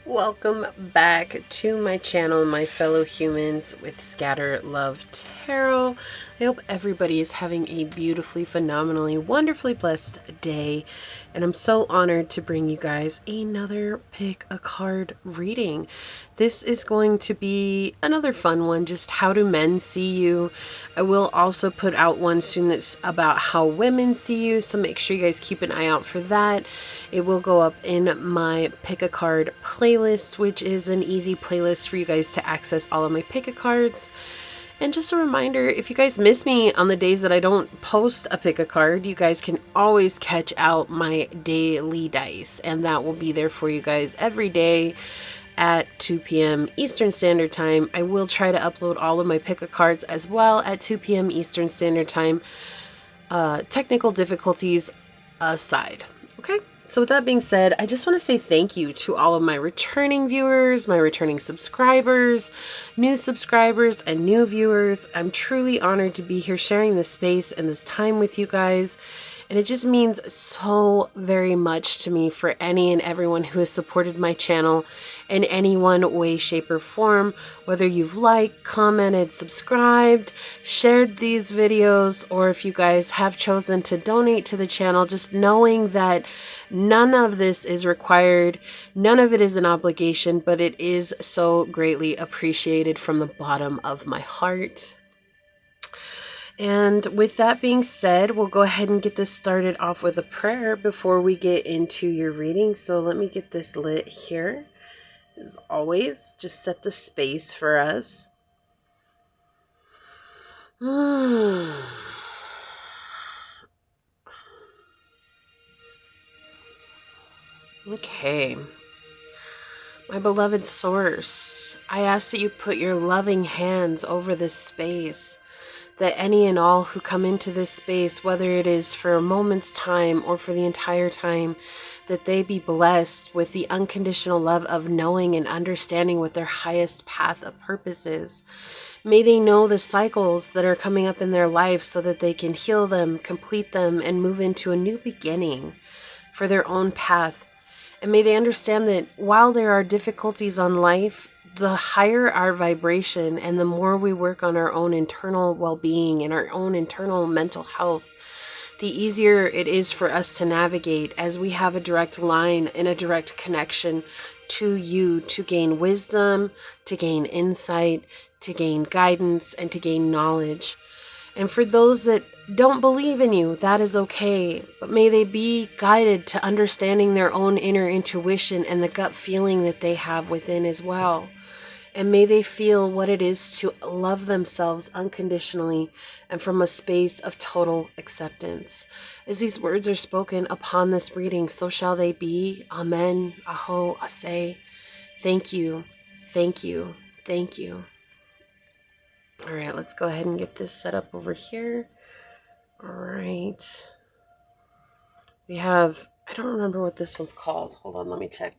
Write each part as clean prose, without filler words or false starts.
Welcome back to my channel, my fellow humans with Scatter Love Tarot. I hope everybody is having a beautifully, phenomenally, wonderfully blessed day. And I'm so honored to bring you guys another pick a card reading. This is going to be another fun one, just how do men see you. I will also put out one soon that's about how women see you, so make sure you guys keep an eye out for that. It will go up in my pick a card playlist, which is an easy playlist for you guys to access all of my pick a cards. And just a reminder, if you guys miss me on the days that I don't post a pick a card, you guys can always catch out my daily dice, and that will be there for you guys every day at 2 p.m. Eastern Standard Time. I will try to upload all of my pick a cards as well at 2 p.m. Eastern Standard Time, technical difficulties aside. Okay? So with that being said, I just want to say thank you to all of my returning viewers, my returning subscribers, new subscribers, and new viewers. I'm truly honored to be here sharing this space and this time with you guys. And it just means so very much to me for any and everyone who has supported my channel in any one way, shape, or form. Whether you've liked, commented, subscribed, shared these videos, or if you guys have chosen to donate to the channel, just knowing that none of this is required, none of it is an obligation, but it is so greatly appreciated from the bottom of my heart. And with that being said, we'll go ahead and get this started off with a prayer before we get into your reading. So let me get this lit here. As always, just set the space for us. Okay. My beloved source, I ask that you put your loving hands over this space, that any and all who come into this space, whether it is for a moment's time or for the entire time, that they be blessed with the unconditional love of knowing and understanding what their highest path of purpose is. May they know the cycles that are coming up in their life so that they can heal them, complete them, and move into a new beginning for their own path. And may they understand that while there are difficulties on life, the higher our vibration and the more we work on our own internal well-being and our own internal mental health, the easier it is for us to navigate, as we have a direct line and a direct connection to you to gain wisdom, to gain insight, to gain guidance, and to gain knowledge. And for those that don't believe in you, that is okay. But may they be guided to understanding their own inner intuition and the gut feeling that they have within as well. And may they feel what it is to love themselves unconditionally and from a space of total acceptance. As these words are spoken upon this reading, so shall they be. Amen. Aho. Aseh. Thank you. Thank you. Thank you. All right, let's go ahead and get this set up over here. All right. We have, I don't remember what this one's called. Hold on, let me check.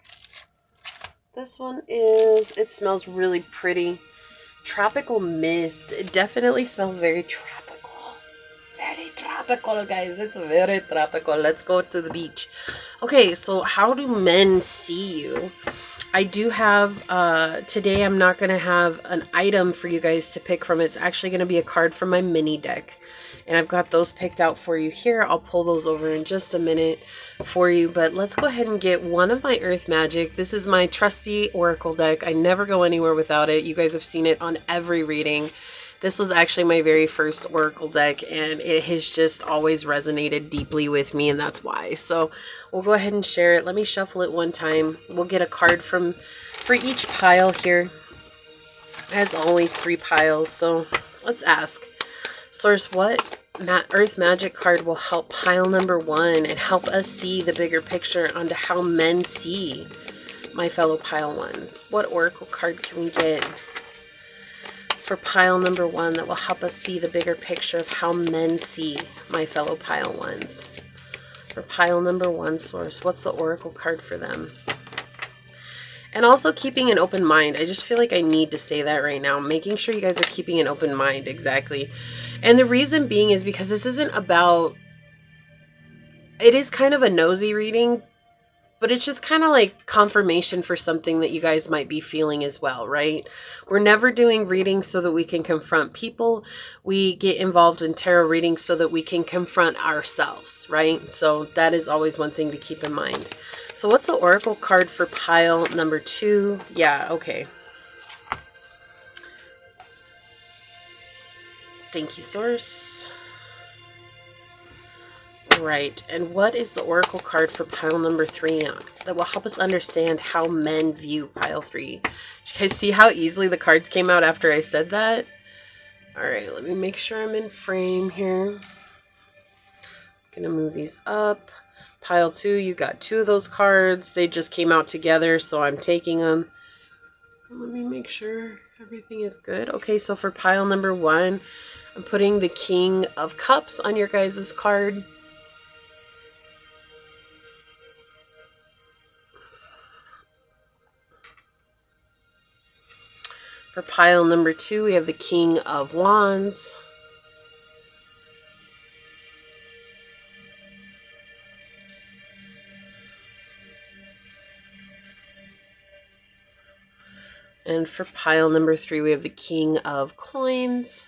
This one is, it smells really pretty. Tropical Mist. It definitely smells very tropical. Very tropical, guys. It's very tropical. Let's go to the beach. Okay, so how do men see you? I do have, today I'm not going to have an item for you guys to pick from. It's actually going to be a card from my mini deck. And I've got those picked out for you here. I'll pull those over in just a minute for you. But let's go ahead and get one of my Earth Magic. This is my trusty Oracle deck. I never go anywhere without it. You guys have seen it on every reading. This was actually my very first Oracle deck, and it has just always resonated deeply with me, and that's why. So we'll go ahead and share it. Let me shuffle it one time. We'll get a card for each pile here. As always, 3 piles. So let's ask. Source, what Earth Magic card will help pile number 1 and help us see the bigger picture onto how men see my fellow pile 1? What Oracle card can we get for pile number 1 that will help us see the bigger picture of how men see my fellow pile 1s? For pile number 1, source, what's the Oracle card for them? And also keeping an open mind. I just feel like I need to say that right now. Making sure you guys are keeping an open mind. Exactly. And the reason being is because this isn't about... It is kind of a nosy reading, But it's just kind of like confirmation for something that you guys might be feeling as well, right? We're never doing readings so that we can confront people. We get involved in tarot readings so that we can confront ourselves, right? So that is always one thing to keep in mind. So what's the oracle card for pile number 2? Yeah, okay. Thank you, Source. Right, and what is the oracle card for pile number 3 that will help us understand how men view pile 3? Did you guys see how easily the cards came out after I said that? All right, let me make sure I'm in frame here. Gonna move these up. Pile 2, you got 2 of those cards. They just came out together, so I'm taking them. Let me make sure everything is good. Okay, so for pile number 1, I'm putting the King of Cups on your guys' card. For pile number 2, we have the King of Wands. And for pile number 3, we have the King of Coins.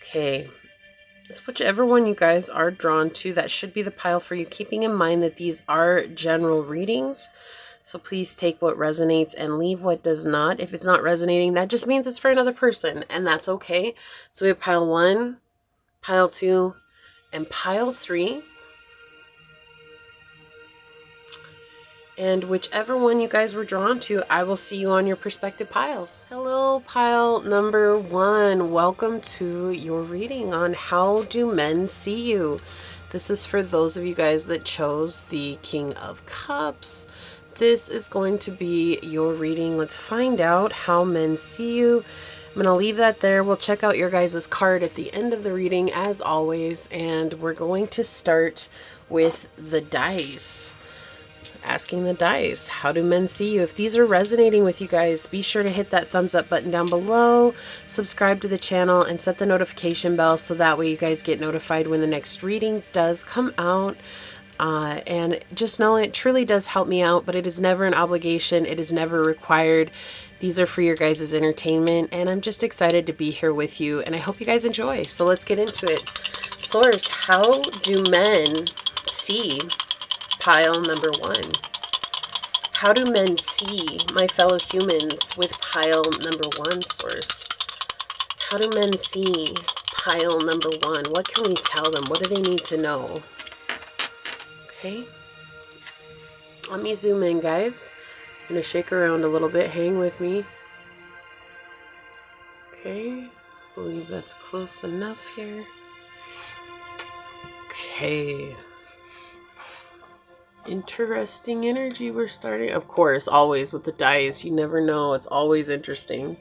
Okay. It's whichever one you guys are drawn to, that should be the pile for you, keeping in mind that these are general readings. So please take what resonates and leave what does not. If it's not resonating, that just means it's for another person, and that's okay. So we have pile 1, pile 2, and pile 3. And whichever one you guys were drawn to, I will see you on your respective piles. Hello, pile number 1. Welcome to your reading on how do men see you. This is for those of you guys that chose the King of Cups. This is going to be your reading. Let's find out how men see you. I'm going to leave that there. We'll check out your guys' card at the end of the reading, as always. And we're going to start with the dice. Asking the dice, how do men see you? If these are resonating with you guys, be sure to hit that thumbs up button down below, subscribe to the channel, and set the notification bell so that way you guys get notified when the next reading does come out. And just know it truly does help me out, but it is never an obligation. It is never required. These are for your guys' entertainment, and I'm just excited to be here with you, and I hope you guys enjoy. So let's get into it. Source, how do men see pile number 1? How do men see my fellow humans with pile number 1, Source? How do men see pile number 1? What can we tell them? What do they need to know? Okay. Let me zoom in, guys. I'm going to shake around a little bit. Hang with me. Okay. I believe that's close enough here. Okay. Interesting energy we're starting. Of course, always with the dice. You never know. It's always interesting.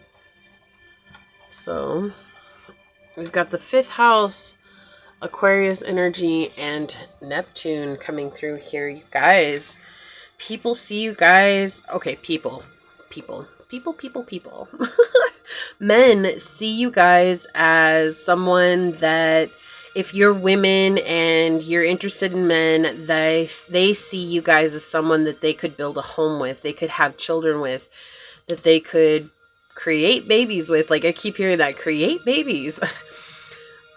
So, we've got the 5th house, Aquarius energy, and Neptune coming through here. You guys, people see you guys. Okay, people. Men see you guys as someone that, if you're women and you're interested in men, they see you guys as someone that they could build a home with, they could have children with, that they could create babies with. Like, I keep hearing that, create babies.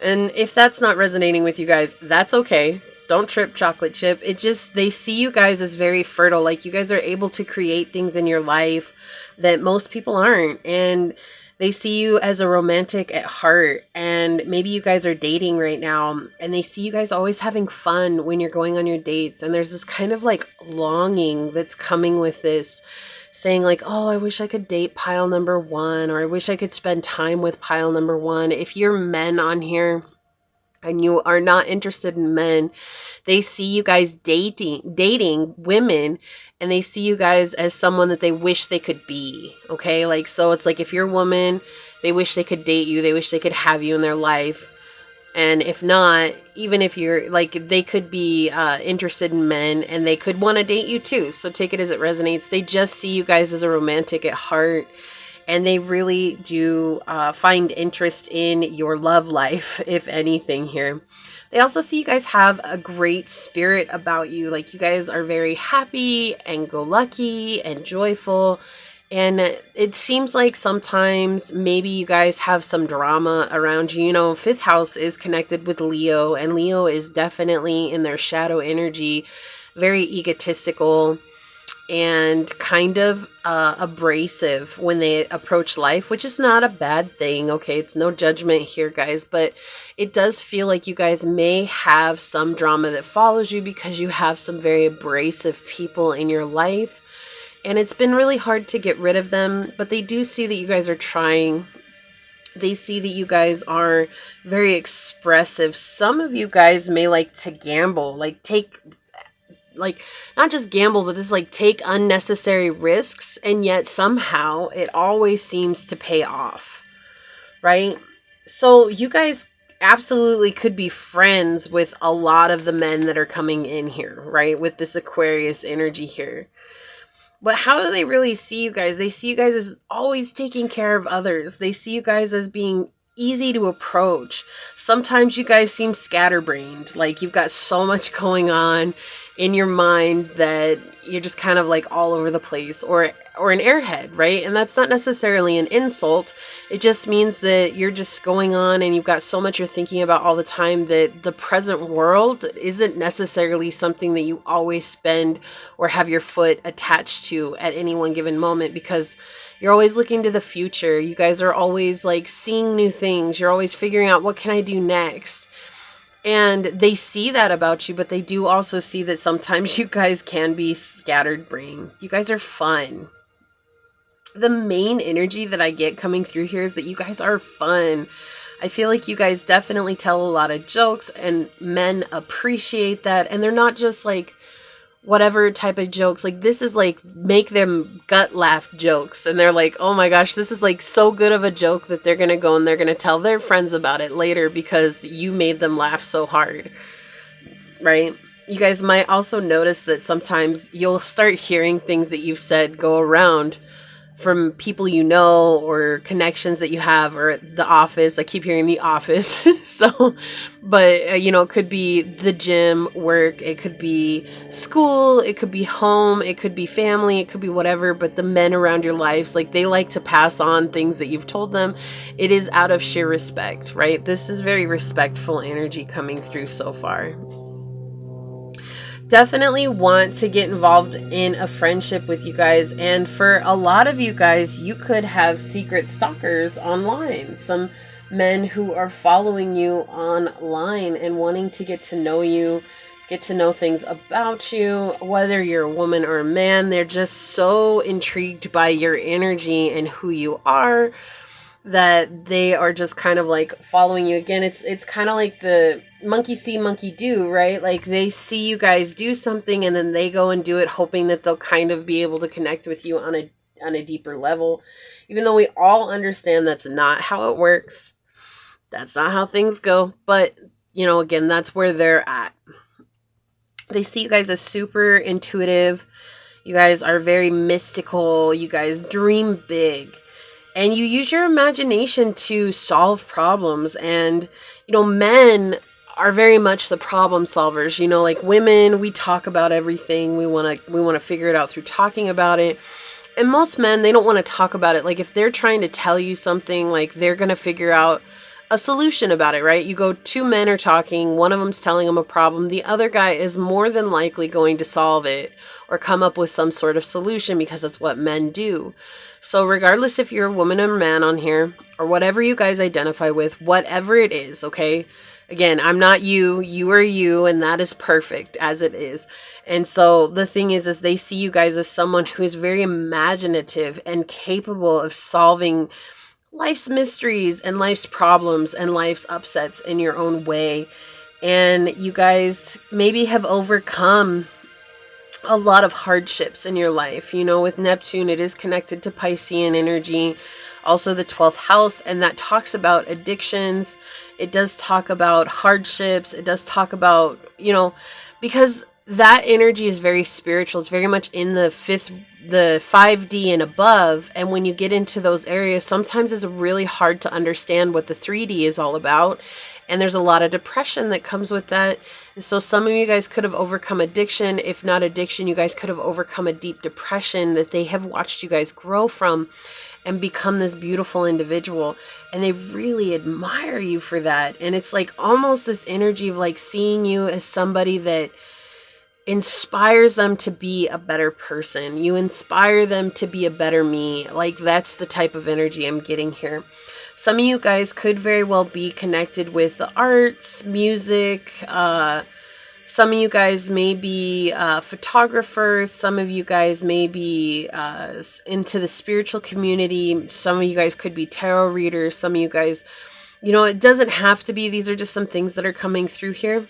And if that's not resonating with you guys, that's okay. Don't trip, chocolate chip. It just, they see you guys as very fertile. Like, you guys are able to create things in your life that most people aren't. And they see you as a romantic at heart, and maybe you guys are dating right now, and they see you guys always having fun when you're going on your dates, and there's this kind of like longing that's coming with this, saying like, oh, I wish I could date pile number 1, or I wish I could spend time with pile number 1. If you're men on here and you are not interested in men, they see you guys dating women, and they see you guys as someone that they wish they could be. Okay, like, so it's like, if you're a woman, they wish they could date you, they wish they could have you in their life. And if not, even if you're like, they could be interested in men, and they could want to date you too. So take it as it resonates. They just see you guys as a romantic at heart, and they really do find interest in your love life, if anything here. They also see you guys have a great spirit about you. Like, you guys are very happy and go lucky and joyful. And it seems like sometimes maybe you guys have some drama around you. You know, fifth house is connected with Leo, and Leo is definitely in their shadow energy, very egotistical and kind of abrasive when they approach life, which is not a bad thing. Okay, it's no judgment here, guys, but it does feel like you guys may have some drama that follows you because you have some very abrasive people in your life. And it's been really hard to get rid of them, but they do see that you guys are trying. They see that you guys are very expressive. Some of you guys may like to gamble, not just gamble, but this take unnecessary risks, and yet somehow it always seems to pay off, right? So you guys absolutely could be friends with a lot of the men that are coming in here, right? With this Aquarius energy here. But how do they really see you guys? They see you guys as always taking care of others. They see you guys as being easy to approach. Sometimes you guys seem scatterbrained. Like, you've got so much going on in your mind that you're just kind of all over the place, or an airhead, right? And that's not necessarily an insult. It just means that you're just going on and you've got so much you're thinking about all the time that the present world isn't necessarily something that you always spend or have your foot attached to at any one given moment, because you're always looking to the future. You guys are always seeing new things. You're always figuring out, what can I do next? And they see that about you, but they do also see that sometimes you guys can be scattered brain. You guys are fun. The main energy that I get coming through here is that you guys are fun. I feel like you guys definitely tell a lot of jokes, and men appreciate that. And they're not just whatever type of jokes. This is make them gut laugh jokes. And they're like, oh my gosh, this is so good of a joke that they're going to go and they're going to tell their friends about it later because you made them laugh so hard, right? You guys might also notice that sometimes you'll start hearing things that you've said go around from people you know, or connections that you have, or the office. I keep hearing the office. So, but it could be the gym, work, it could be school, it could be home, it could be family, it could be whatever. But the men around your lives, they like to pass on things that you've told them. It is out of sheer respect, right? This is very respectful energy coming through so far. Definitely want to get involved in a friendship with you guys. And for a lot of you guys, you could have secret stalkers online. Some men who are following you online and wanting to get to know you, get to know things about you, whether you're a woman or a man. They're just so intrigued by your energy and who you are that they are just kind of following you. Again, it's kind of like the monkey see, monkey do, right? They see you guys do something and then they go and do it, hoping that they'll kind of be able to connect with you on a deeper level, even though we all understand that's not how it works. That's not how things go. But again, that's where they're at. They see you guys as super intuitive. You guys are very mystical. You guys dream big. And you use your imagination to solve problems. And, men are very much the problem solvers. Women, we talk about everything. We want to figure it out through talking about it. And most men, they don't want to talk about it. If they're trying to tell you something, they're going to figure out a solution about it, right? You go, two men are talking, one of them's telling them a problem. The other guy is more than likely going to solve it or come up with some sort of solution, because that's what men do. So regardless if you're a woman or man on here, or whatever you guys identify with, whatever it is, okay? Again, I'm not you, you are you, and that is perfect as it is. And so the thing is they see you guys as someone who is very imaginative and capable of solving life's mysteries and life's problems and life's upsets in your own way. And you guys maybe have overcome a lot of hardships in your life. With Neptune, it is connected to Piscean energy, also the 12th house, and that talks about addictions. It does talk about hardships. It does talk about, because that energy is very spiritual. It's very much in the 5D and above. And when you get into those areas, sometimes it's really hard to understand what the 3D is all about. And there's a lot of depression that comes with that. And so some of you guys could have overcome addiction. If not addiction, you guys could have overcome a deep depression that they have watched you guys grow from and become this beautiful individual. And they really admire you for that. And it's like almost this energy of like seeing you as somebody that inspires them to be a better person. You inspire them to be a better me. Like that's the type of energy I'm getting here. Some of you guys could very well be connected with the arts, music. Some of you guys may be photographers. Some of you guys may be into the spiritual community. Some of you guys could be tarot readers. Some of you guys, you know, it doesn't have to be. These are just some things that are coming through here.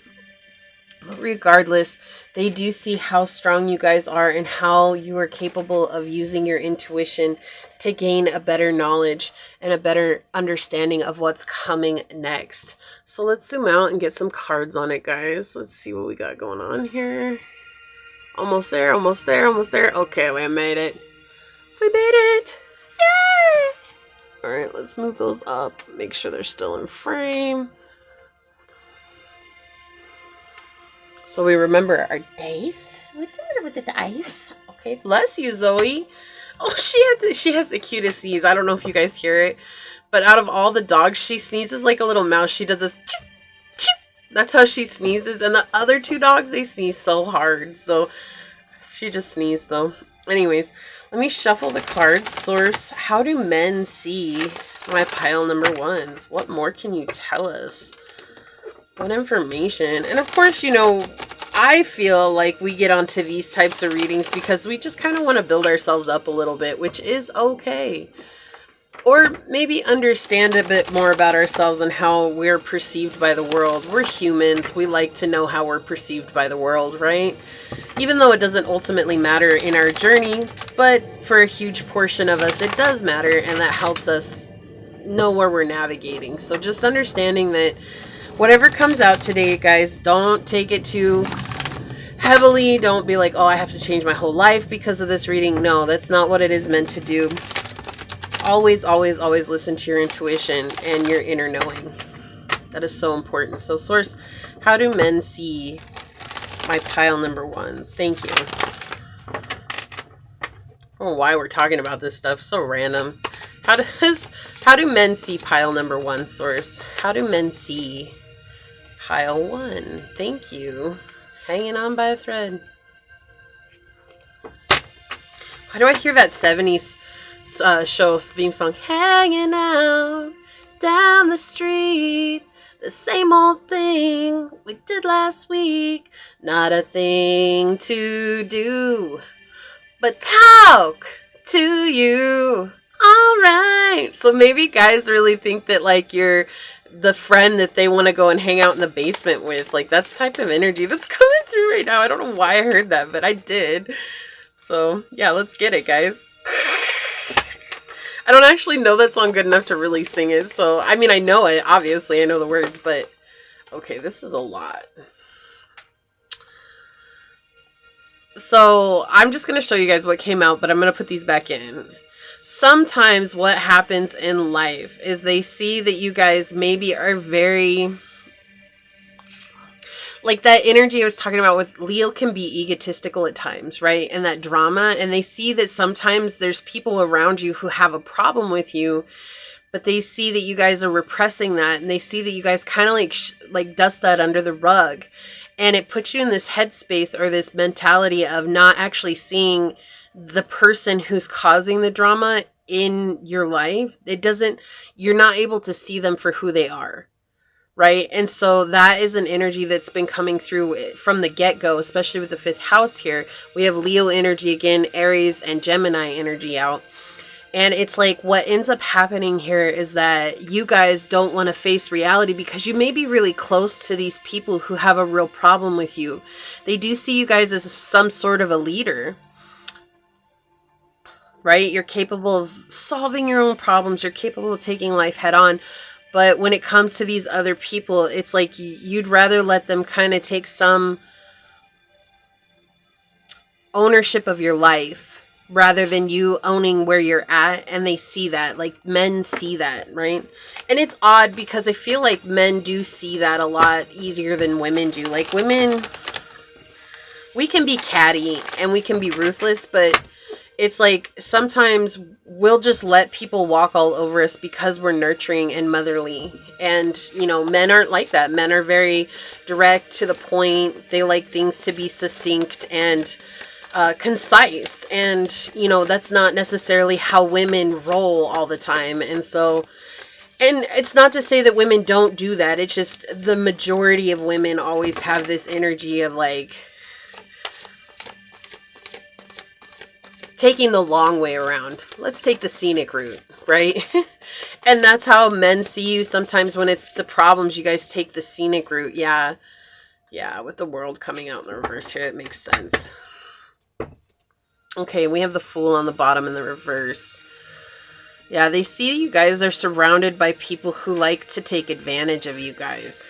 But regardless, they do see how strong you guys are and how you are capable of using your intuition to gain a better knowledge and a better understanding of what's coming next. So let's zoom out and get some cards on it, guys. Let's see what we got going on here. Almost there, almost there, almost there. Okay, we made it. We made it! Yay! Alright, let's move those up. Make sure they're still in frame. So we remember our dice. What's the matter with the dice? Okay, bless you, Zoe. Oh, she has the cutest sneeze. I don't know if you guys hear it, but out of all the dogs, she sneezes like a little mouse. She does this chip, chip. That's how she sneezes. And the other two dogs, they sneeze so hard. So she just sneezed though. Anyways, let me shuffle the cards. Source, how do men see my pile number ones? What more can you tell us? What information? And of course, you know, I feel like we get onto these types of readings because we just kind of want to build ourselves up a little bit, which is okay. Or maybe understand a bit more about ourselves and how we're perceived by the world. We're humans. We like to know how we're perceived by the world, right? Even though it doesn't ultimately matter in our journey, but for a huge portion of us, it does matter, and that helps us know where we're navigating. So just understanding that whatever comes out today, guys, don't take it too heavily. Don't be like, oh, I have to change my whole life because of this reading. No, that's not what it is meant to do. Always, always, always listen to your intuition and your inner knowing. That is so important. So, source, how do men see my pile number ones? Thank you. I don't know why we're talking about this stuff. So random. How do men see pile number one, source? How do men see pile one? Thank you. Hanging on by a thread. Why do I hear that 70s show theme song? Hanging out down the street, the same old thing we did last week. Not a thing to do but talk to you. All right. So maybe guys really think that like you're the friend that they want to go and hang out in the basement with. Like that's the type of energy that's coming through right now. I don't know why I heard that, but I did. So yeah, let's get it, guys. I don't actually know that song good enough to really sing it. So, I mean, I know it. Obviously, I know the words, but okay, this is a lot. So I'm just going to show you guys what came out, but I'm going to put these back in. Sometimes what happens in life is they see that you guys maybe are very, like that energy I was talking about with Leo can be egotistical at times, right? And that drama, and they see that sometimes there's people around you who have a problem with you, but they see that you guys are repressing that, and they see that you guys kind of like dust that under the rug. And it puts you in this headspace or this mentality of not actually seeing the person who's causing the drama in your life. You're not able to see them for who they are, right? And so that is an energy that's been coming through from the get-go, especially with the 5th house here. We have Leo energy again, Aries and Gemini energy out. And it's like what ends up happening here is that you guys don't want to face reality because you may be really close to these people who have a real problem with you. They do see you guys as some sort of a leader, right? You're capable of solving your own problems. You're capable of taking life head on. But when it comes to these other people, it's like you'd rather let them kind of take some ownership of your life rather than you owning where you're at. And they see that, like men see that, right? And it's odd because I feel like men do see that a lot easier than women do. Like women, we can be catty and we can be ruthless, but it's like sometimes we'll just let people walk all over us because we're nurturing and motherly. And, you know, men aren't like that. Men are very direct, to the point. They like things to be succinct and concise. And, you know, that's not necessarily how women roll all the time. And so, and it's not to say that women don't do that. It's just the majority of women always have this energy of like taking the long way around. Let's take the scenic route, right? And that's how men see you sometimes when it's the problems. You guys take the scenic route. Yeah. Yeah, with the world coming out in the reverse here, it makes sense. Okay, we have the Fool on the bottom in the reverse. Yeah, they see you guys are surrounded by people who like to take advantage of you guys.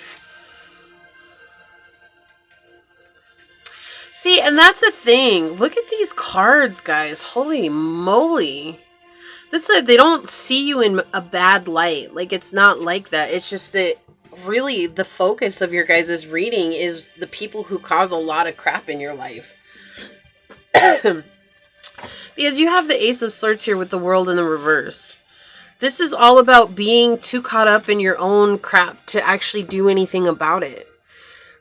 See, and that's the thing. Look at these cards, guys. Holy moly. That's like they don't see you in a bad light. Like, it's not like that. It's just that really the focus of your guys' reading is the people who cause a lot of crap in your life. Because you have the Ace of Swords here with the World in the reverse. This is all about being too caught up in your own crap to actually do anything about it.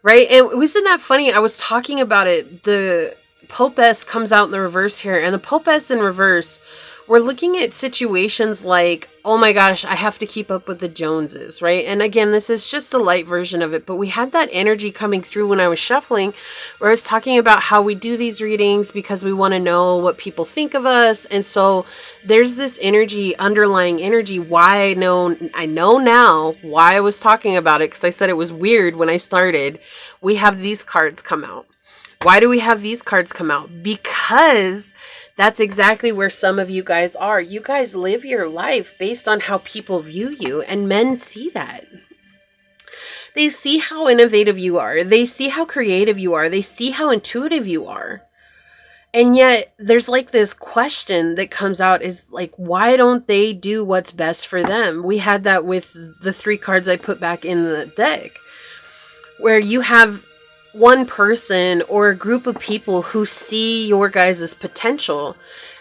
Right? And wasn't that funny? I was talking about it. The Popess comes out in the reverse here. And the Popess in reverse, we're looking at situations like, oh my gosh, I have to keep up with the Joneses, right? And again, this is just a light version of it. But we had that energy coming through when I was shuffling, where I was talking about how we do these readings because we want to know what people think of us. And so there's this energy, underlying energy, why I know now why I was talking about it, because I said it was weird when I started. We have these cards come out. Why do we have these cards come out? Because that's exactly where some of you guys are. You guys live your life based on how people view you, and men see that. They see how innovative you are. They see how creative you are. They see how intuitive you are. And yet there's like this question that comes out is like, why don't they do what's best for them? We had that with the 3 cards I put back in the deck, where you have one person or a group of people who see your guys' potential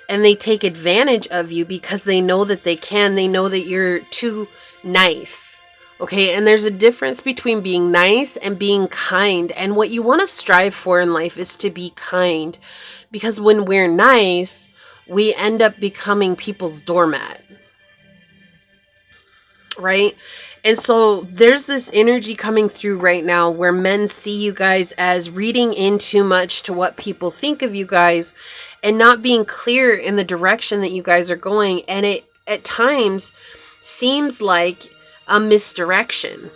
and they take advantage of you because they know that they can. They know that you're too nice. Okay, and there's a difference between being nice and being kind. And what you want to strive for in life is to be kind. Because when we're nice, we end up becoming people's doormat. Right? And so there's this energy coming through right now where men see you guys as reading in too much to what people think of you guys and not being clear in the direction that you guys are going. And it at times seems like a misdirection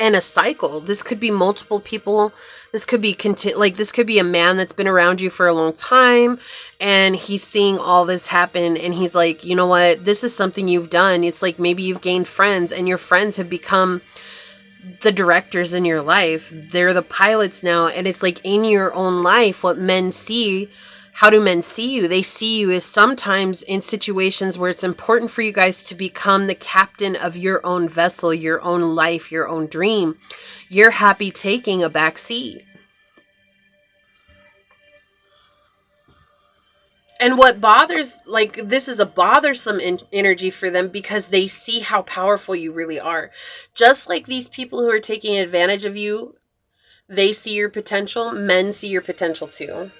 and a cycle. This could be multiple people. This could be this could be a man that's been around you for a long time and he's seeing all this happen and he's like, you know what, this is something you've done. It's like maybe you've gained friends and your friends have become the directors in your life. They're the pilots now. And it's like in your own life, what men see. How do men see you? They see you as sometimes in situations where it's important for you guys to become the captain of your own vessel, your own life, your own dream. You're happy taking a back seat. And what bothers, like this is a bothersome energy for them because they see how powerful you really are. Just like these people who are taking advantage of you, they see your potential. Men see your potential too.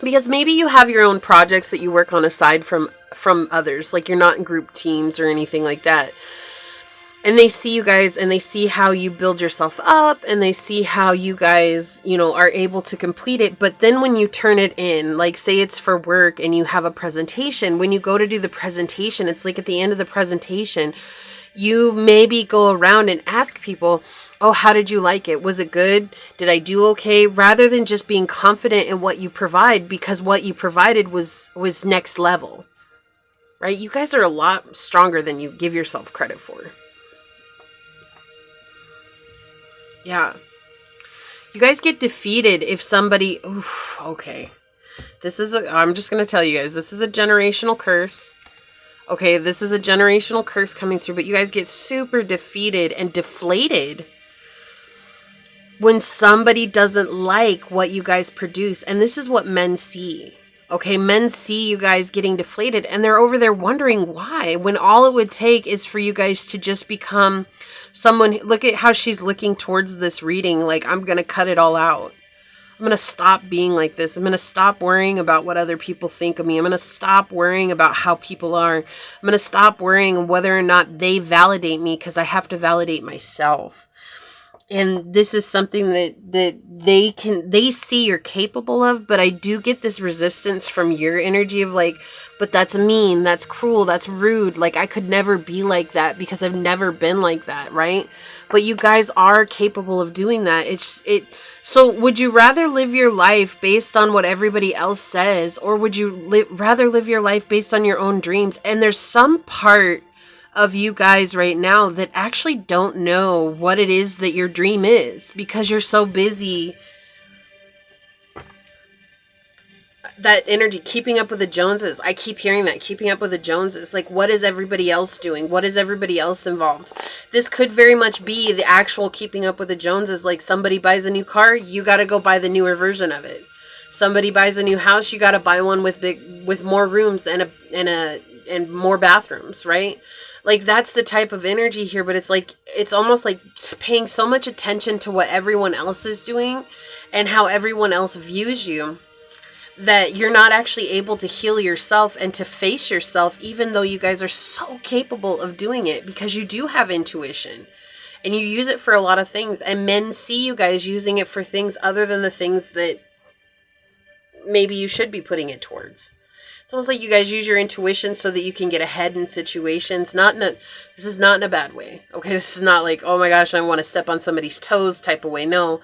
Because maybe you have your own projects that you work on aside from others. Like you're not in group teams or anything like that. And they see you guys and they see how you build yourself up and they see how you guys, you know, are able to complete it. But then when you turn it in, like say it's for work and you have a presentation, when you go to do the presentation, it's like at the end of the presentation, you maybe go around and ask people, oh, how did you like it? Was it good? Did I do okay? Rather than just being confident in what you provide, because what you provided was next level, right? You guys are a lot stronger than you give yourself credit for. Yeah. You guys get defeated if somebody... Oof, okay. I'm just going to tell you guys, this is a generational curse. Okay, this is a generational curse coming through, but you guys get super defeated and deflated when somebody doesn't like what you guys produce. And this is what men see. Okay, men see you guys getting deflated and they're over there wondering why, when all it would take is for you guys to just become someone. Look at how she's looking towards this reading like, I'm going to cut it all out. I'm going to stop being like this. I'm going to stop worrying about what other people think of me. I'm going to stop worrying about how people are. I'm going to stop worrying whether or not they validate me, because I have to validate myself. And this is something that they see you're capable of, but I do get this resistance from your energy of like, but that's mean, that's cruel, that's rude. Like, I could never be like that because I've never been like that, right? But you guys are capable of doing that. So would you rather live your life based on what everybody else says, or would you rather live your life based on your own dreams? And there's some part of you guys right now that actually don't know what it is that your dream is, because you're so busy. That energy, keeping up with the Joneses. I keep hearing that, keeping up with the Joneses. Like, what is everybody else doing? What is everybody else involved? This could very much be the actual keeping up with the Joneses. Like, somebody buys a new car, you got to go buy the newer version of it. Somebody buys a new house, you got to buy one with more rooms and more bathrooms, right? Like, that's the type of energy here, but it's like, it's almost like paying so much attention to what everyone else is doing and how everyone else views you, that you're not actually able to heal yourself and to face yourself, even though you guys are so capable of doing it, because you do have intuition and you use it for a lot of things, and men see you guys using it for things other than the things that maybe you should be putting it towards. It's almost like you guys use your intuition so that you can get ahead in situations. This is not in a bad way. Okay, this is not like, oh my gosh, I want to step on somebody's toes type of way. No,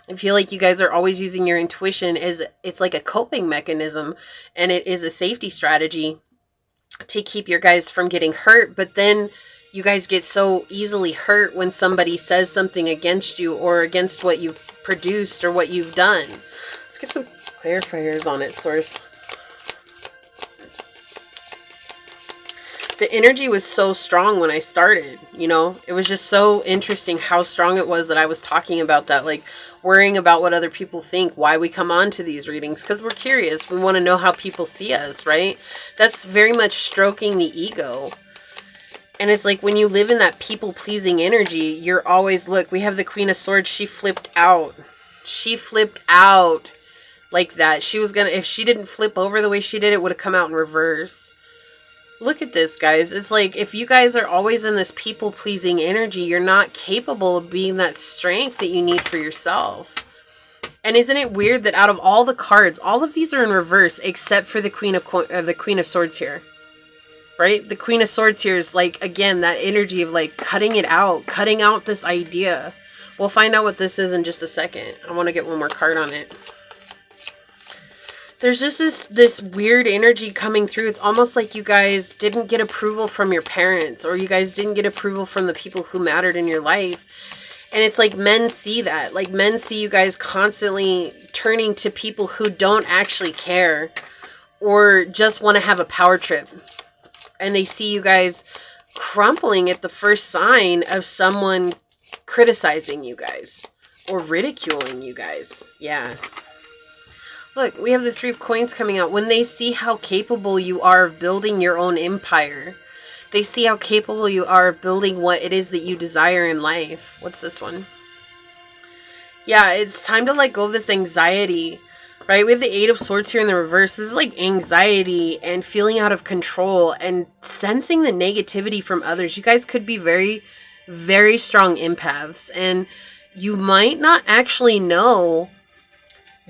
I feel like you guys are always using your intuition as it's like a coping mechanism, and it is a safety strategy to keep your guys from getting hurt. But then you guys get so easily hurt when somebody says something against you or against what you've produced or what you've done. Let's get some clarifiers on it, Source. The energy was so strong when I started, you know, it was just so interesting how strong it was that I was talking about that, like worrying about what other people think, why we come on to these readings, because we're curious. We want to know how people see us, right? That's very much stroking the ego. And it's like when you live in that people-pleasing energy, you're always, look, we have the Queen of Swords. She flipped out. She flipped out like that. She was gonna, if she didn't flip over the way she did, it would have come out in reverse. Look at this, guys. It's like, if you guys are always in this people-pleasing energy, you're not capable of being that strength that you need for yourself. And isn't it weird that out of all the cards, all of these are in reverse except for the Queen of Swords here, right? The Queen of Swords here is like, again, that energy of like cutting it out, cutting out this idea. We'll find out what this is in just a second. I want to get one more card on it. There's just this weird energy coming through. It's almost like you guys didn't get approval from your parents, or you guys didn't get approval from the people who mattered in your life. And it's like men see that. Like, men see you guys constantly turning to people who don't actually care or just want to have a power trip. And they see you guys crumpling at the first sign of someone criticizing you guys or ridiculing you guys. Yeah. Look, we have the Three of Coins coming out. When they see how capable you are of building your own empire, they see how capable you are of building what it is that you desire in life. What's this one? Yeah, it's time to let go of this anxiety, right? We have the Eight of Swords here in the reverse. This is like anxiety and feeling out of control and sensing the negativity from others. You guys could be very, very strong empaths, and you might not actually know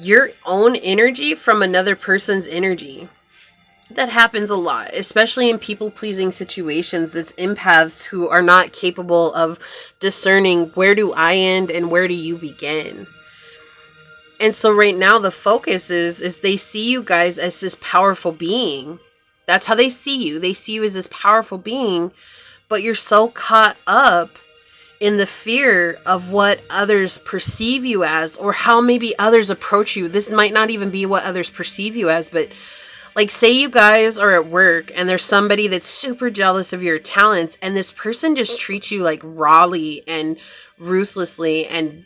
your own energy from another person's energy. That happens a lot, especially in people-pleasing situations. It's empaths who are not capable of discerning, where do I end and where do you begin? And so right now the focus is they see you guys as this powerful being. That's how they see you. They see you as this powerful being, but you're so caught up in the fear of what others perceive you as, or how maybe others approach you. This might not even be what others perceive you as, but like, say you guys are at work and there's somebody that's super jealous of your talents, and this person just treats you like rawly and ruthlessly and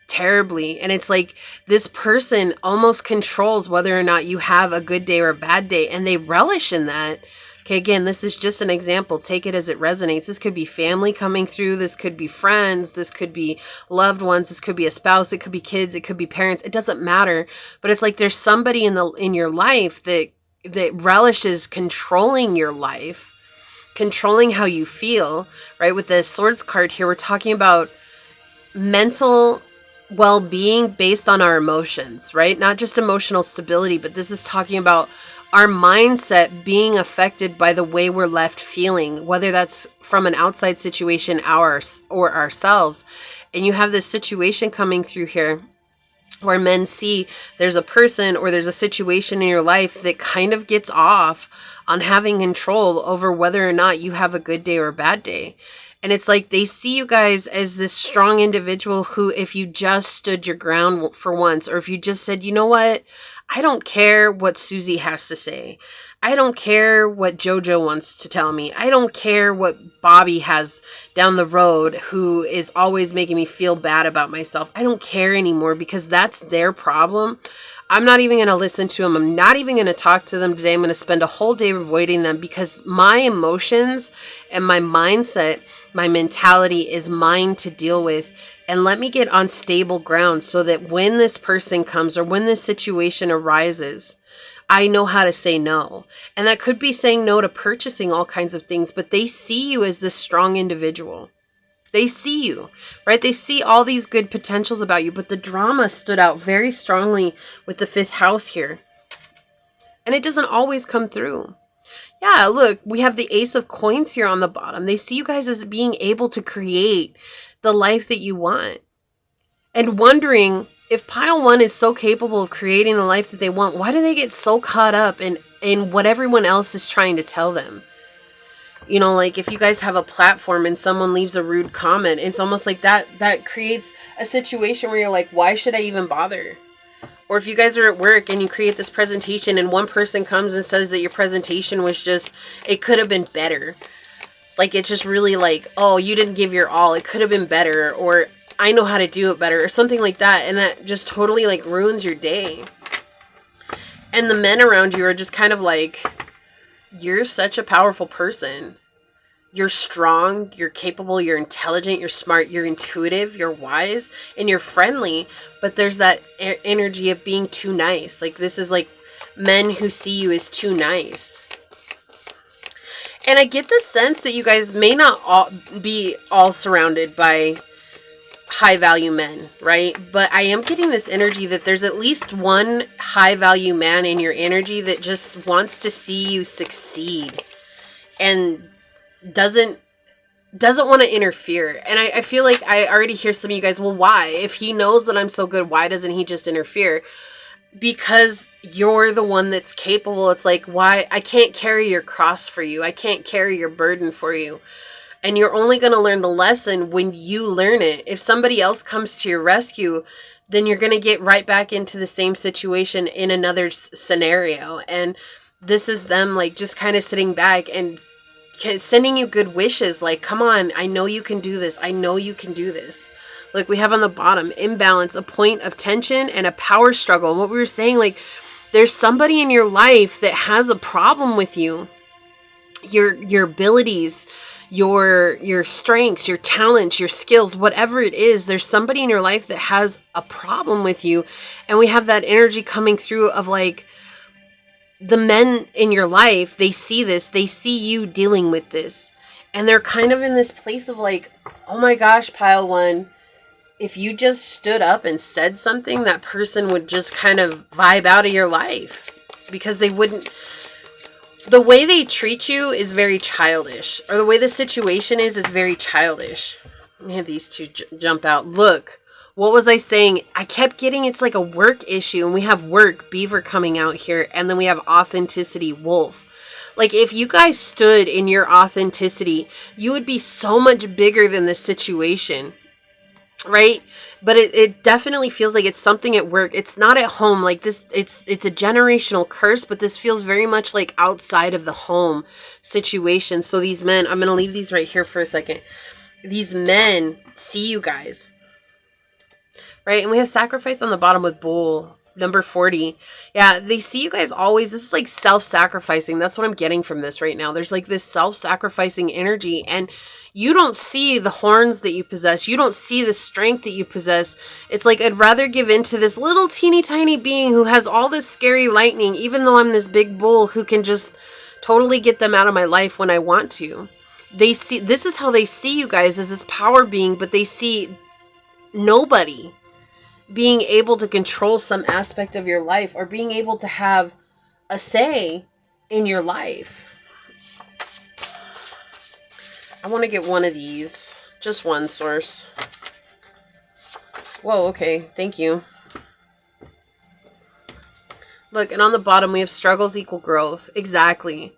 terribly. And it's like this person almost controls whether or not you have a good day or a bad day, and they relish in that. Okay, again, this is just an example. Take it as it resonates. This could be family coming through. This could be friends. This could be loved ones. This could be a spouse. It could be kids. It could be parents. It doesn't matter. But it's like there's somebody in your life that relishes controlling your life, controlling how you feel, right? With the Swords card here, we're talking about mental well-being based on our emotions, right? Not just emotional stability, but this is talking about our mindset being affected by the way we're left feeling, whether that's from an outside situation or ourselves. And you have this situation coming through here where men see there's a person or there's a situation in your life that kind of gets off on having control over whether or not you have a good day or a bad day. And it's like they see you guys as this strong individual who, if you just stood your ground for once, or if you just said, you know what, I don't care what Susie has to say. I don't care what JoJo wants to tell me. I don't care what Bobby has down the road who is always making me feel bad about myself. I don't care anymore, because that's their problem. I'm not even going to listen to them. I'm not even going to talk to them today. I'm going to spend a whole day avoiding them, because my emotions and my mindset, my mentality is mine to deal with. And let me get on stable ground so that when this person comes or when this situation arises, I know how to say no. And that could be saying no to purchasing all kinds of things, but they see you as this strong individual. They see you, right? They see all these good potentials about you, but the drama stood out very strongly with the 5th house here. And it doesn't always come through. Yeah, look, we have the Ace of Coins here on the bottom. They see you guys as being able to create the life that you want. And wondering, if pile 1 is so capable of creating the life that they want, why do they get so caught up in what everyone else is trying to tell them? You know, like if you guys have a platform and someone leaves a rude comment, it's almost like that creates a situation where you're like, why should I even bother? Or if you guys are at work and you create this presentation and one person comes and says that your presentation was just, it could have been better. Like, it's just really like, oh, you didn't give your all. It could have been better. Or I know how to do it better, or something like that. And that just totally like ruins your day. And the men around you are just kind of like, you're such a powerful person. You're strong, you're capable, you're intelligent, you're smart, you're intuitive, you're wise, and you're friendly. But there's that energy of being too nice. Like, this is like men who see you as too nice. And I get the sense that you guys may not be all surrounded by high value men, right? But I am getting this energy that there's at least one high value man in your energy that just wants to see you succeed and doesn't want to interfere. And I feel like I already hear some of you guys, well, why? If he knows that I'm so good, why doesn't he just interfere? Because you're the one that's capable. It's like, why? I can't carry your cross for you. I can't carry your burden for you. And you're only going to learn the lesson when you learn it. If somebody else comes to your rescue, then you're going to get right back into the same situation in another scenario. And this is them like just kind of sitting back and sending you good wishes. Like, come on, I know you can do this. I know you can do this. Like we have on the bottom, imbalance, a point of tension and a power struggle. And what we were saying, like, there's somebody in your life that has a problem with you. Your abilities, your strengths, your talents, your skills, whatever it is, there's somebody in your life that has a problem with you. And we have that energy coming through of like the men in your life, they see this, they see you dealing with this. And they're kind of in this place of like, oh my gosh, pile one, if you just stood up and said something, that person would just kind of vibe out of your life because they wouldn't. The way they treat you is very childish, or the way the situation is very childish. Let me have these two jump out. Look, what was I saying? I kept getting it's like a work issue, and we have work, beaver coming out here, and then we have authenticity, wolf. Like, if you guys stood in your authenticity, you would be so much bigger than this situation, right? But it definitely feels like it's something at work. It's not at home. Like this, it's a generational curse, but this feels very much like outside of the home situation. So these men, I'm going to leave these right here for a second. These men see you guys, right? And we have sacrifice on the bottom with bull, number 40. Yeah, they see you guys always. This is like self-sacrificing. That's what I'm getting from this right now. There's like this self-sacrificing energy, and you don't see the horns that you possess. You don't see the strength that you possess. It's like, I'd rather give in to this little teeny tiny being who has all this scary lightning, even though I'm this big bull who can just totally get them out of my life when I want to. They see, this is how they see you guys, as this power being, but they see nobody being able to control some aspect of your life or being able to have a say in your life. I want to get one of these. Just one, source. Whoa, okay. Thank you. Look, and on the bottom we have struggles equal growth. Exactly.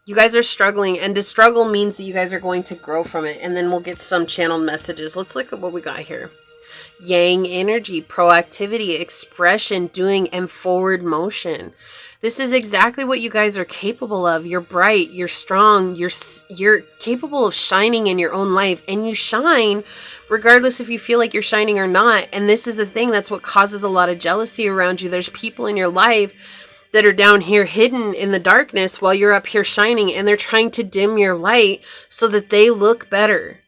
You guys are struggling, and to struggle means that you guys are going to grow from it. And then we'll get some channeled messages. Let's look at what we got here. Yang energy, proactivity, expression, doing, and forward motion. This is exactly what you guys are capable of. You're bright, you're strong, you're capable of shining in your own life, and you shine regardless if you feel like you're shining or not. And this is a thing that's what causes a lot of jealousy around you. There's people in your life that are down here hidden in the darkness while you're up here shining, and they're trying to dim your light so that they look better.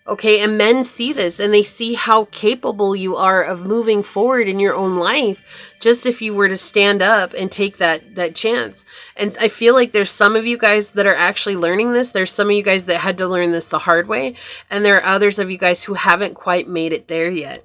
Okay, and men see this, and they see how capable you are of moving forward in your own life, just if you were to stand up and take that chance. And I feel like there's some of you guys that are actually learning this. There's some of you guys that had to learn this the hard way, and there are others of you guys who haven't quite made it there yet.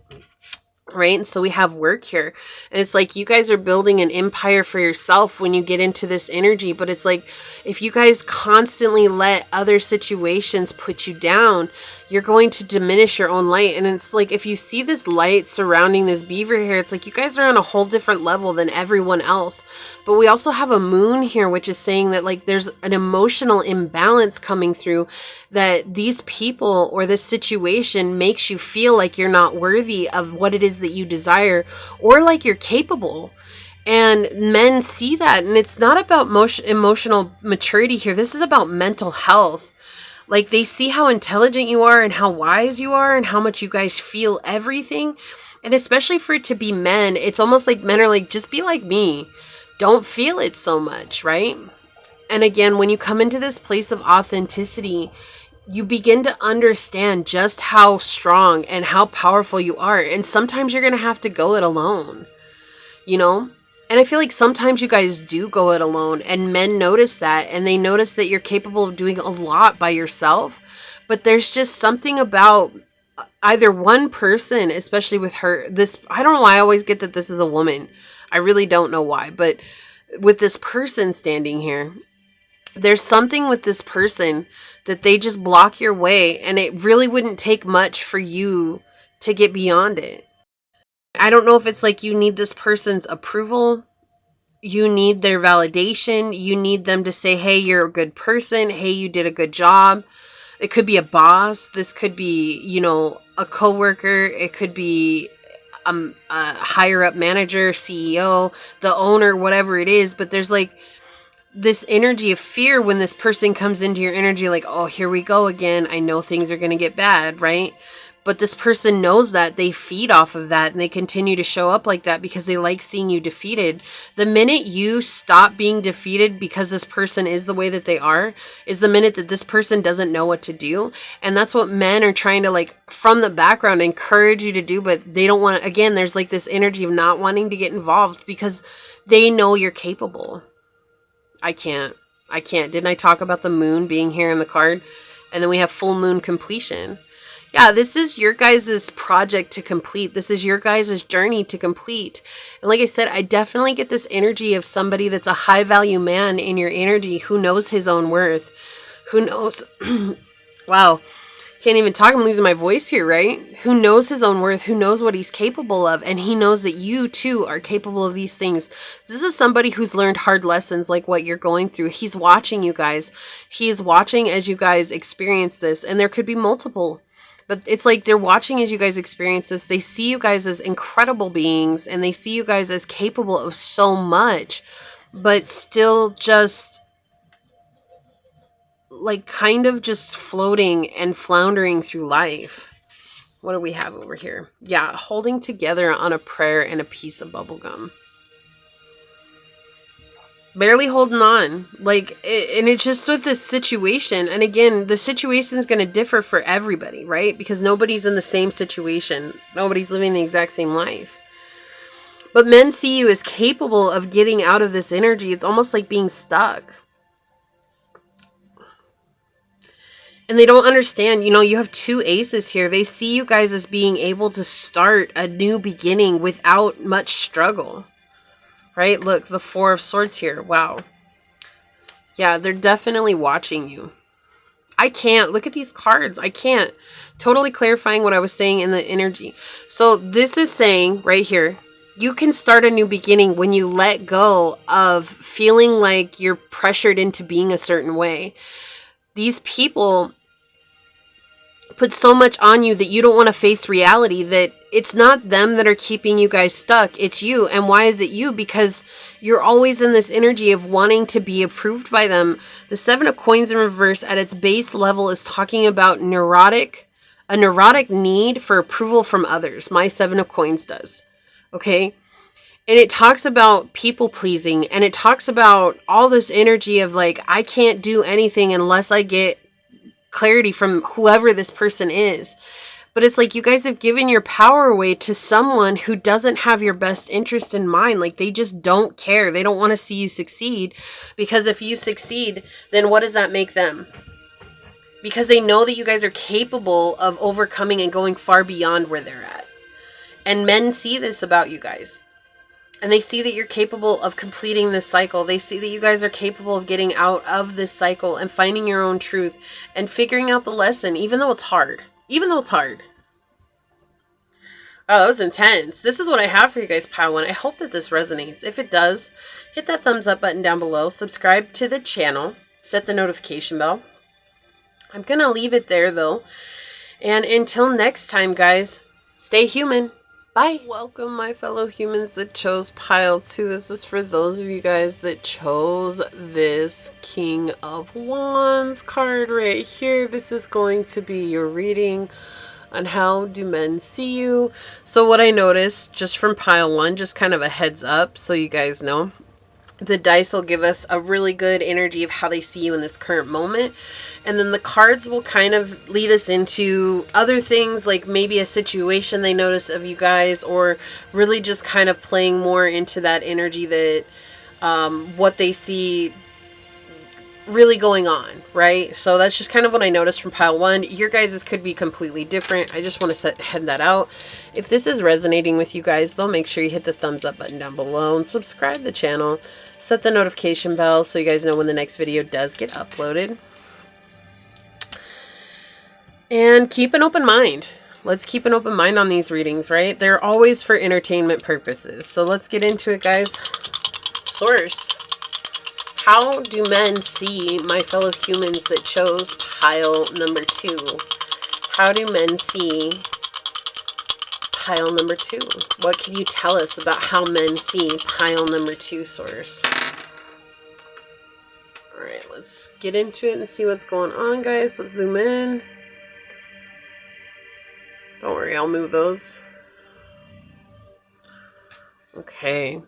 Right? And so we have work here, and it's like you guys are building an empire for yourself when you get into this energy. But it's like, if you guys constantly let other situations put you down, you're going to diminish your own light. And it's like, if you see this light surrounding this beaver here, it's like you guys are on a whole different level than everyone else. But we also have a moon here, which is saying that like there's an emotional imbalance coming through, that these people or this situation makes you feel like you're not worthy of what it is that you desire, or like you're capable. And men see that, and it's not about emotional maturity here. This is about mental health. Like, they see how intelligent you are and how wise you are and how much you guys feel everything. And especially for it to be men, it's almost like men are like, just be like me. Don't feel it so much, right? And again, when you come into this place of authenticity, you begin to understand just how strong and how powerful you are. And sometimes you're going to have to go it alone, you know? And I feel like sometimes you guys do go it alone, and men notice that, and they notice that you're capable of doing a lot by yourself. But there's just something about either one person, especially with her, this, I don't know why I always get that this is a woman. I really don't know why, but with this person standing here, there's something with this person that they just block your way, and it really wouldn't take much for you to get beyond it. I don't know if it's like you need this person's approval, you need their validation, you need them to say, hey, you're a good person, hey, you did a good job. It could be a boss, this could be, you know, a coworker, it could be a higher up manager, CEO, the owner, whatever it is. But there's like this energy of fear when this person comes into your energy, like, oh, here we go again, I know things are going to get bad, right? But this person knows that, they feed off of that, and they continue to show up like that because they like seeing you defeated. The minute you stop being defeated because this person is the way that they are, is the minute that this person doesn't know what to do. And that's what men are trying to, like, from the background, encourage you to do, but they don't want, again, there's like this energy of not wanting to get involved because they know you're capable. I can't. Didn't I talk about the moon being here in the card? And then we have full moon completion. Yeah, this is your guys' project to complete. This is your guys' journey to complete. And like I said, I definitely get this energy of somebody that's a high value man in your energy who knows his own worth, who knows. Wow. can't even talk. I'm losing my voice here, right? Who knows his own worth, who knows what he's capable of, and he knows that you too are capable of these things. This is somebody who's learned hard lessons like what you're going through. He's watching you guys. He is watching as you guys experience this, and there could be multiple. But it's like they're watching as you guys experience this. They see you guys as incredible beings, and they see you guys as capable of so much, but still just like kind of just floating and floundering through life. What do we have over here? Yeah, holding together on a prayer and a piece of bubble gum. Barely holding on. Like, and it's just with this situation. And again, the situation is going to differ for everybody, right? Because nobody's in the same situation. Nobody's living the exact same life. But men see you as capable of getting out of this energy. It's almost like being stuck. And they don't understand, you know, you have two aces here. They see you guys as being able to start a new beginning without much struggle. Right? Look, the Four of Swords here. Wow. Yeah, they're definitely watching you. I can't. Look at these cards. I can't. Totally clarifying what I was saying in the energy. So this is saying right here, you can start a new beginning when you let go of feeling like you're pressured into being a certain way. These people put so much on you that you don't want to face reality, that it's not them that are keeping you guys stuck. It's you. And why is it you? Because you're always in this energy of wanting to be approved by them. The Seven of Coins in reverse at its base level is talking about a neurotic need for approval from others. My Seven of Coins does. Okay? And it talks about people pleasing, and it talks about all this energy of like, I can't do anything unless I get clarity from whoever this person is. But it's like you guys have given your power away to someone who doesn't have your best interest in mind. Like, they just don't care. They don't want to see you succeed, because if you succeed, then what does that make them? Because they know that you guys are capable of overcoming and going far beyond where they're at. And men see this about you guys. And they see that you're capable of completing this cycle. They see that you guys are capable of getting out of this cycle and finding your own truth and figuring out the lesson, even though it's hard. Even though it's hard. Oh, that was intense. This is what I have for you guys, Pile 1. I hope that this resonates. If it does, hit that thumbs up button down below. Subscribe to the channel. Set the notification bell. I'm going to leave it there, though. And until next time, guys, stay human. Bye. Welcome, my fellow humans that chose Pile 2. This is for those of you guys that chose this King of Wands card right here. This is going to be your reading on how do men see you. So what I noticed just from Pile 1, just kind of a heads up so you guys know, the dice will give us a really good energy of how they see you in this current moment. And then the cards will kind of lead us into other things, like maybe a situation they notice of you guys, or really just kind of playing more into that energy that what they see really going on, right? So that's just kind of what I noticed from Pile 1. Your guys's could be completely different. I just want to head that out. If this is resonating with you guys, though, make sure you hit the thumbs up button down below and subscribe to the channel. Set the notification bell so you guys know when the next video does get uploaded. And keep an open mind. Let's keep an open mind on these readings, right? They're always for entertainment purposes. So let's get into it, guys. Source. How do men see my fellow humans that chose pile number 2? How do men see pile number 2? What can you tell us about how men see pile number 2, Source? Alright, let's get into it and see what's going on, guys. Let's zoom in. Don't worry, I'll move those. Okay.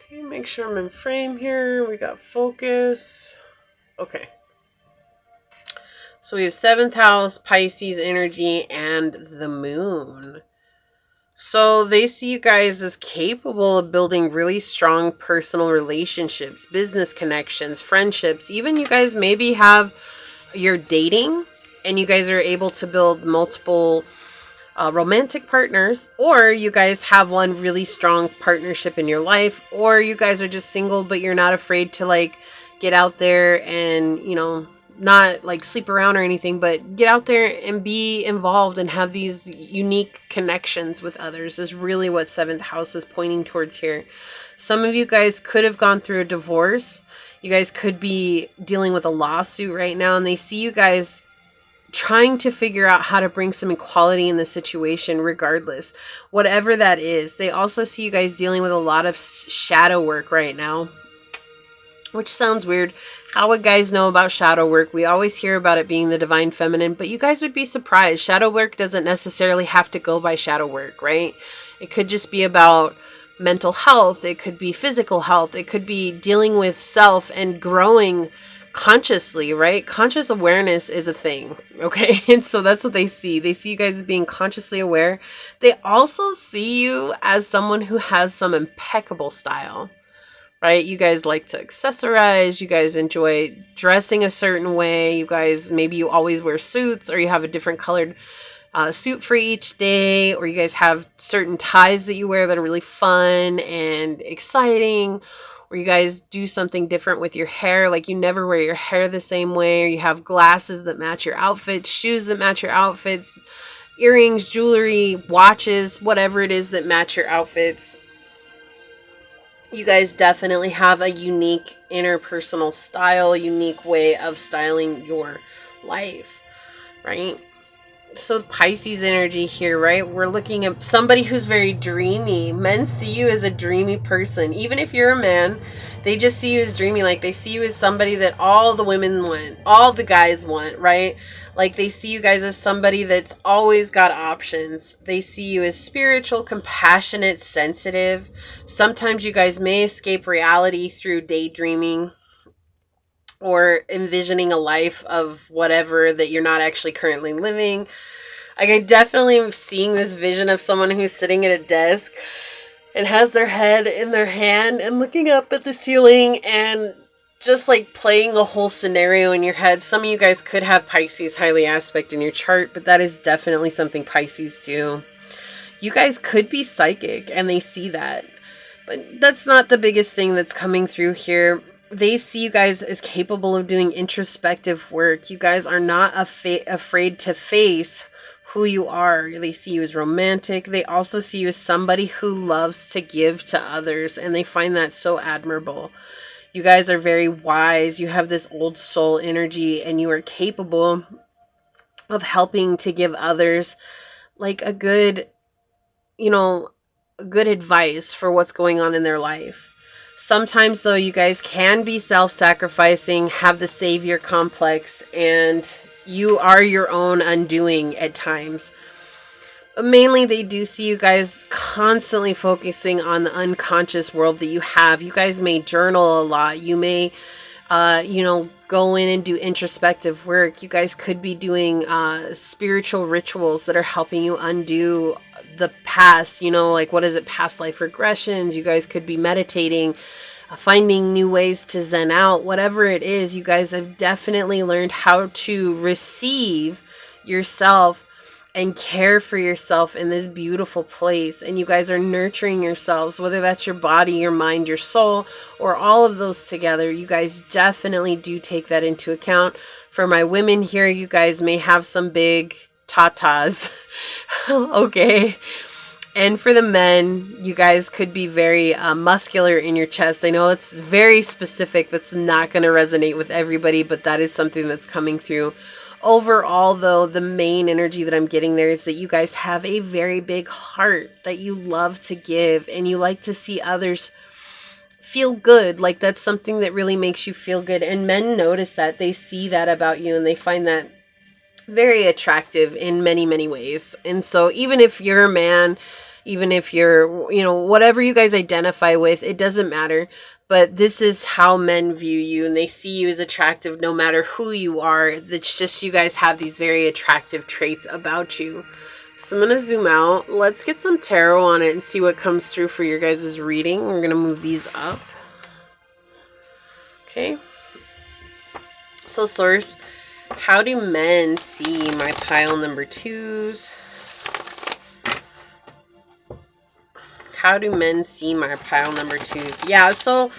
Okay, make sure I'm in frame here. We got focus. Okay. So we have 7th house, Pisces energy, and the moon. So they see you guys as capable of building really strong personal relationships, business connections, friendships. Even you guys maybe have, you're dating and you guys are able to build multiple romantic partners, or you guys have one really strong partnership in your life, or you guys are just single, but you're not afraid to like get out there and, you know, not like sleep around or anything, but get out there and be involved and have these unique connections with others is really what 7th house is pointing towards here. Some of you guys could have gone through a divorce. You guys could be dealing with a lawsuit right now, and they see you guys trying to figure out how to bring some equality in the situation regardless, whatever that is. They also see you guys dealing with a lot of shadow work right now, which sounds weird. How would guys know about shadow work? We always hear about it being the divine feminine, but you guys would be surprised. Shadow work doesn't necessarily have to go by shadow work, right? It could just be about mental health. It could be physical health. It could be dealing with self and growing consciously, right? Conscious awareness is a thing, okay? And so that's what they see. They see you guys as being consciously aware. They also see you as someone who has some impeccable style, right? You guys like to accessorize. You guys enjoy dressing a certain way. You guys, maybe you always wear suits, or you have a different colored suit for each day, or you guys have certain ties that you wear that are really fun and exciting, or you guys do something different with your hair, like you never wear your hair the same way, or you have glasses that match your outfits, shoes that match your outfits, earrings, jewelry, watches, whatever it is that match your outfits. You guys definitely have a unique interpersonal style, a unique way of styling your life, right? So Pisces energy here, right? We're looking at somebody who's very dreamy. Men see you as a dreamy person. Even if you're a man, they just see you as dreamy. Like they see you as somebody that all the women want, all the guys want, right? Like they see you guys as somebody that's always got options. They see you as spiritual, compassionate, sensitive. Sometimes you guys may escape reality through daydreaming or envisioning a life of whatever that you're not actually currently living. Like I definitely am seeing this vision of someone who's sitting at a desk and has their head in their hand and looking up at the ceiling and just like playing a whole scenario in your head. Some of you guys could have Pisces highly aspect in your chart, but that is definitely something Pisces do. You guys could be psychic and they see that, but that's not the biggest thing that's coming through here. They see you guys as capable of doing introspective work. You guys are not afraid to face who you are. They see you as romantic. They also see you as somebody who loves to give to others, and they find that so admirable. You guys are very wise. You have this old soul energy, and you are capable of helping to give others like a good, good advice for what's going on in their life. Sometimes, though, you guys can be self-sacrificing, have the savior complex, and you are your own undoing at times. But mainly, they do see you guys constantly focusing on the unconscious world that you have. You guys may journal a lot. You may, go in and do introspective work. You guys could be doing spiritual rituals that are helping you undo the past, like what is it, past life regressions. You guys could be meditating, finding new ways to zen out, whatever it is. You guys have definitely learned how to receive yourself and care for yourself in this beautiful place. And you guys are nurturing yourselves, whether that's your body, your mind, your soul, or all of those together. You guys definitely do take that into account. For my women here, you guys may have some big tatas. Okay. And for the men, you guys could be very muscular in your chest. I know that's very specific. That's not going to resonate with everybody, but that is something that's coming through. Overall, though, the main energy that I'm getting there is that you guys have a very big heart, that you love to give, and you like to see others feel good. Like that's something that really makes you feel good. And men notice that. They see that about you, and they find that very attractive in many, many ways. And so even if you're a man, even if you're, whatever you guys identify with, it doesn't matter. But this is how men view you, and they see you as attractive no matter who you are. It's just you guys have these very attractive traits about you. So I'm going to zoom out. Let's get some tarot on it and see what comes through for your guys' reading. We're going to move these up. Okay. So source, how do men see my pile number 2s? how do men see my pile number 2s? Yeah, so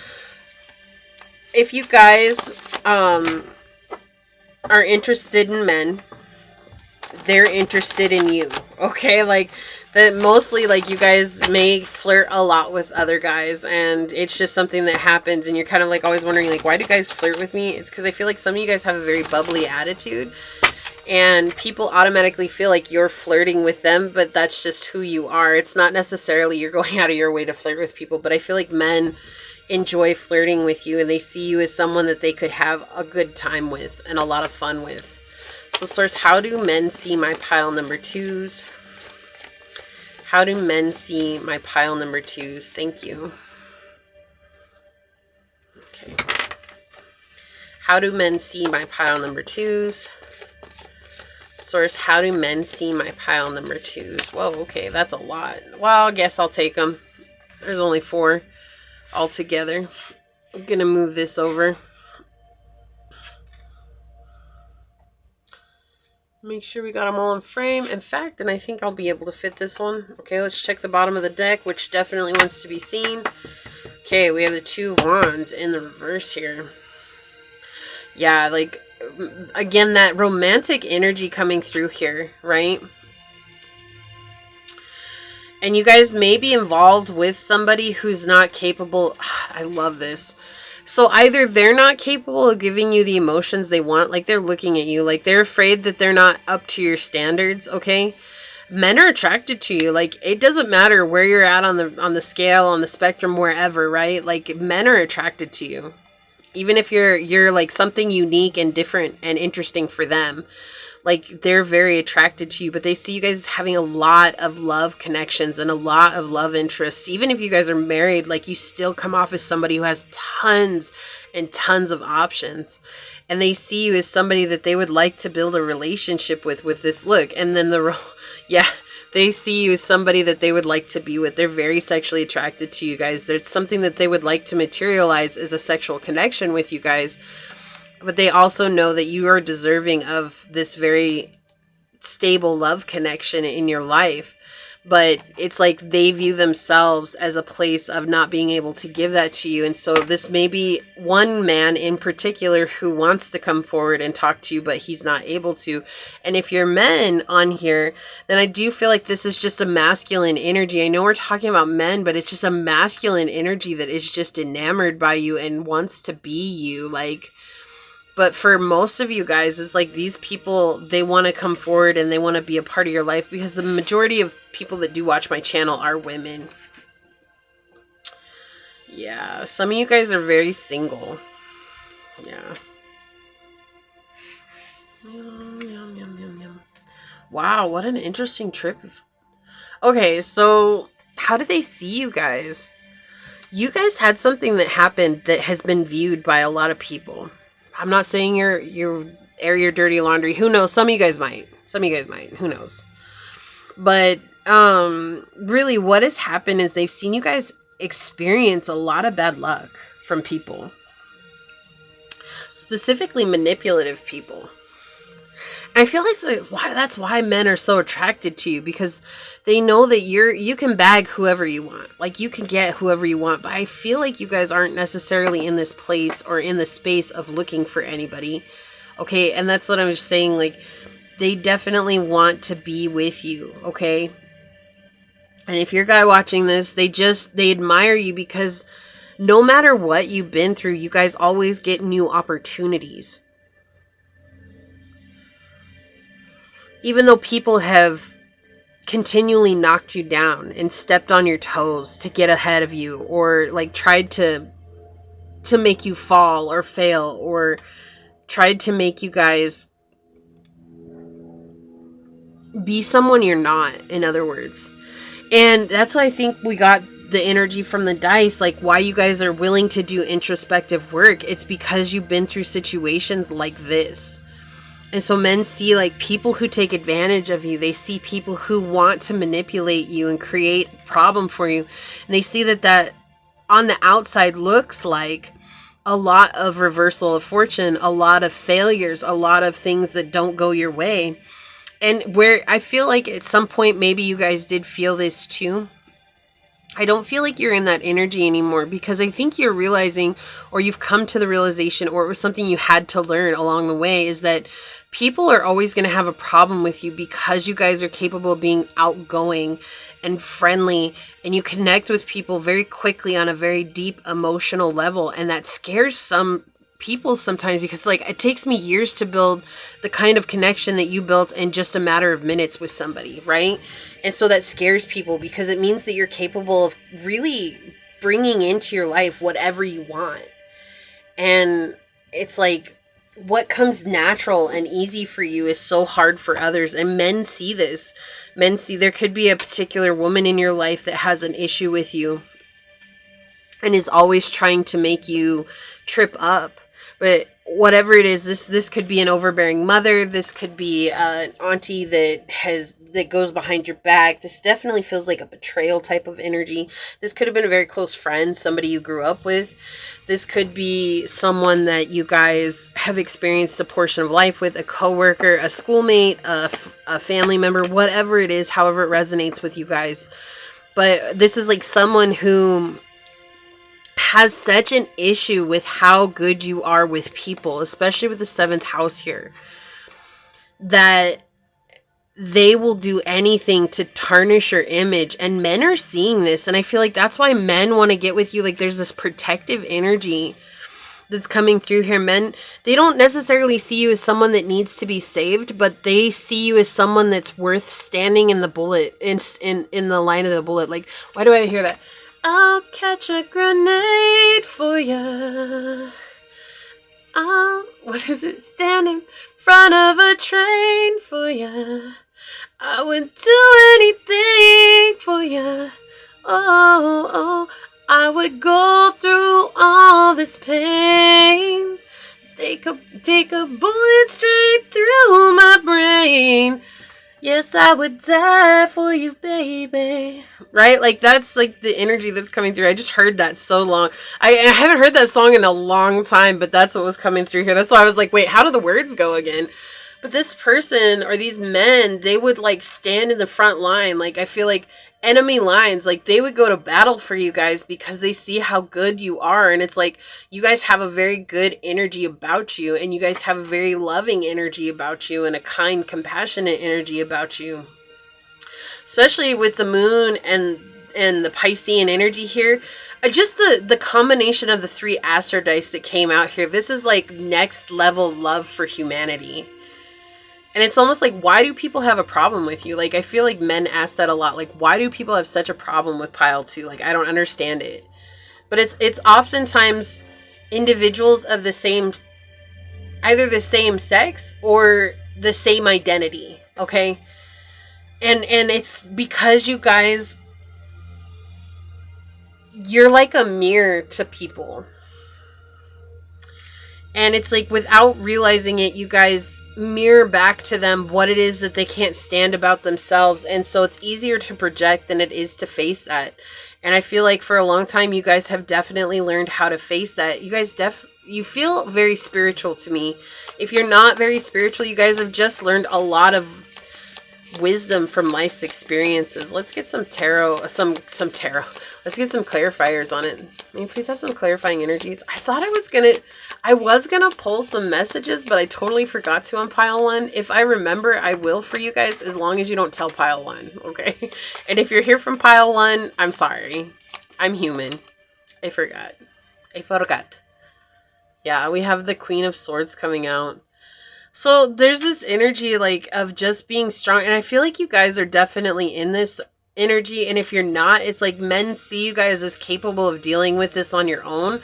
if you guys are interested in men, they're interested in you. Okay, like that mostly, like, you guys may flirt a lot with other guys, and it's just something that happens, and you're kind of like always wondering, like, why do guys flirt with me? It's because I feel like some of you guys have a very bubbly attitude, and people automatically feel like you're flirting with them, but that's just who you are. It's not necessarily you're going out of your way to flirt with people, but I feel like men enjoy flirting with you, and they see you as someone that they could have a good time with and a lot of fun with. So source, how do men see my pile number 2s? How do men see my pile number 2s? Thank you. Okay. How do men see my pile number 2s? Source, how do men see my pile number 2s? Whoa, okay, that's a lot. Well, I guess I'll take them. There's only 4 altogether. I'm gonna move this over. Make sure we got them all in frame. In fact, and I think I'll be able to fit this one. Okay, let's check the bottom of the deck, which definitely wants to be seen. Okay, we have the 2 of Wands in the reverse here. Yeah, like, again, that romantic energy coming through here, right? And you guys may be involved with somebody who's not capable. I love this. So either they're not capable of giving you the emotions they want, like they're looking at you, like they're afraid that they're not up to your standards, okay? Men are attracted to you. Like, it doesn't matter where you're at on the scale, on the spectrum, wherever, right? Like, men are attracted to you. Even if you're like something unique and different and interesting for them. Like, they're very attracted to you, but they see you guys having a lot of love connections and a lot of love interests. Even if you guys are married, like, you still come off as somebody who has tons and tons of options. And they see you as somebody that they would like to build a relationship with this look. And then yeah, they see you as somebody that they would like to be with. They're very sexually attracted to you guys. There's something that they would like to materialize as a sexual connection with you guys. But they also know that you are deserving of this very stable love connection in your life. But it's like they view themselves as a place of not being able to give that to you. And so this may be one man in particular who wants to come forward and talk to you, but he's not able to. And if you're men on here, then I do feel like this is just a masculine energy. I know we're talking about men, but it's just a masculine energy that is just enamored by you and wants to be you. Like, but for most of you guys, it's like these people, they want to come forward and they want to be a part of your life, because the majority of people that do watch my channel are women. Yeah, some of you guys are very single. Yeah. Yum, yum, yum, yum, yum. Wow, what an interesting trip. Okay, so how do they see you guys? You guys had something that happened that has been viewed by a lot of people. I'm not saying you're air your dirty laundry. Who knows? Some of you guys might. Some of you guys might. Who knows? But really what has happened is they've seen you guys experience a lot of bad luck from people. Specifically manipulative people. I feel like that's why men are so attracted to you, because they know that you can bag whoever you want. Like, you can get whoever you want. But I feel like you guys aren't necessarily in this place or in the space of looking for anybody. Okay, and that's what I was saying. Like, they definitely want to be with you. Okay, and if you're a guy watching this, they admire you, because no matter what you've been through, you guys always get new opportunities. Even though people have continually knocked you down and stepped on your toes to get ahead of you, or like tried to make you fall or fail, or tried to make you guys be someone you're not, in other words. And that's why I think we got the energy from the dice, like why you guys are willing to do introspective work. It's because you've been through situations like this. And so men see like people who take advantage of you. They see people who want to manipulate you and create a problem for you. And they see that on the outside looks like a lot of reversal of fortune, a lot of failures, a lot of things that don't go your way. And where I feel like at some point maybe you guys did feel this too. I don't feel like you're in that energy anymore, because I think you're realizing, or you've come to the realization, or it was something you had to learn along the way, is that people are always going to have a problem with you because you guys are capable of being outgoing and friendly, and you connect with people very quickly on a very deep emotional level. And that scares some people sometimes, because like, it takes me years to build the kind of connection that you built in just a matter of minutes with somebody, right? And so that scares people, because it means that you're capable of really bringing into your life whatever you want. And it's like, what comes natural and easy for you is so hard for others. And men see this. Men see there could be a particular woman in your life that has an issue with you and is always trying to make you trip up. But whatever it is, this could be an overbearing mother. This could be an auntie that goes behind your back. This definitely feels like a betrayal type of energy. This could have been a very close friend, somebody you grew up with. This could be someone that you guys have experienced a portion of life with, a coworker, a schoolmate, a family member, whatever it is, however it resonates with you guys. But this is like someone who has such an issue with how good you are with people, especially with the 7th house here, that they will do anything to tarnish your image. And men are seeing this, and I feel like that's why men want to get with you. Like, there's this protective energy that's coming through here. Men, they don't necessarily see you as someone that needs to be saved, but they see you as someone that's worth standing in the bullet, in the line of the bullet. Like, why do I hear that? I'll catch a grenade for ya. What is it? Stand in front of a train for ya. I would do anything for ya. Oh, I would go through all this pain. Take a bullet straight through my brain. Yes, I would die for you, baby. Right? Like, that's like the energy that's coming through. I just heard that so long. I haven't heard that song in a long time, but that's what was coming through here. That's why I was like, wait, how do the words go again? But this person, or these men, they would like stand in the front line. Like, I feel like enemy lines, like they would go to battle for you guys because they see how good you are. And it's like, you guys have a very good energy about you, and you guys have a very loving energy about you, and a kind, compassionate energy about you. Especially with the moon and the Piscean energy here. Just the combination of the 3 Aster dice that came out here. This is like next level love for humanity. And it's almost like, why do people have a problem with you? Like, I feel like men ask that a lot. Like, why do people have such a problem with pile 2? Like, I don't understand it. But it's oftentimes individuals of the same, either the same sex or the same identity. Okay? And it's because you guys, you're like a mirror to people. And it's like, without realizing it, you guys mirror back to them what it is that they can't stand about themselves. And so it's easier to project than it is to face that. And I feel like for a long time, you guys have definitely learned how to face that. You guys you feel very spiritual to me. If you're not very spiritual, you guys have just learned a lot of wisdom from life's experiences. Let's get some tarot, some tarot. Let's get some clarifiers on it. May you please have some clarifying energies? I thought I was gonna pull some messages, but I totally forgot to on pile 1. If I remember, I will for you guys, as long as you don't tell pile 1, okay? And if you're here from pile 1, I'm sorry. I'm human. I forgot. Yeah, we have the Queen of Swords coming out. So there's this energy like of just being strong. And I feel like you guys are definitely in this energy. And if you're not, it's like men see you guys as capable of dealing with this on your own.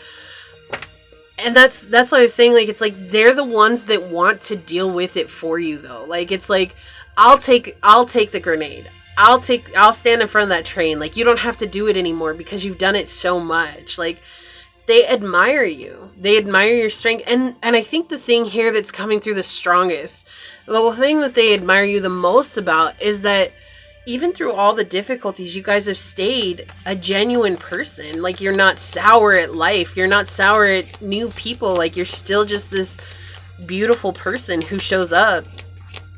And that's what I was saying. Like, it's like they're the ones that want to deal with it for you, though. Like, it's like, I'll take the grenade. I'll stand in front of that train. Like, you don't have to do it anymore because you've done it so much. Like, they admire you. They admire your strength. And I think the thing here that's coming through the strongest, the thing that they admire you the most about is that even through all the difficulties, you guys have stayed a genuine person. Like, you're not sour at life. You're not sour at new people. Like, you're still just this beautiful person who shows up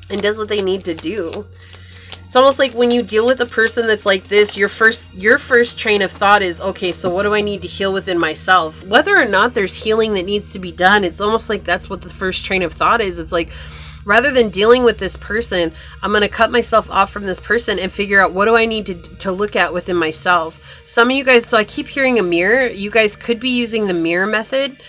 and does what they need to do. It's almost like when you deal with a person that's like this, your first train of thought is, okay, so what do I need to heal within myself? Whether or not there's healing that needs to be done, it's almost like that's what the first train of thought is. It's like, rather than dealing with this person, I'm going to cut myself off from this person and figure out what do I need to look at within myself. Some of you guys, so I keep hearing a mirror. You guys could be using the mirror method.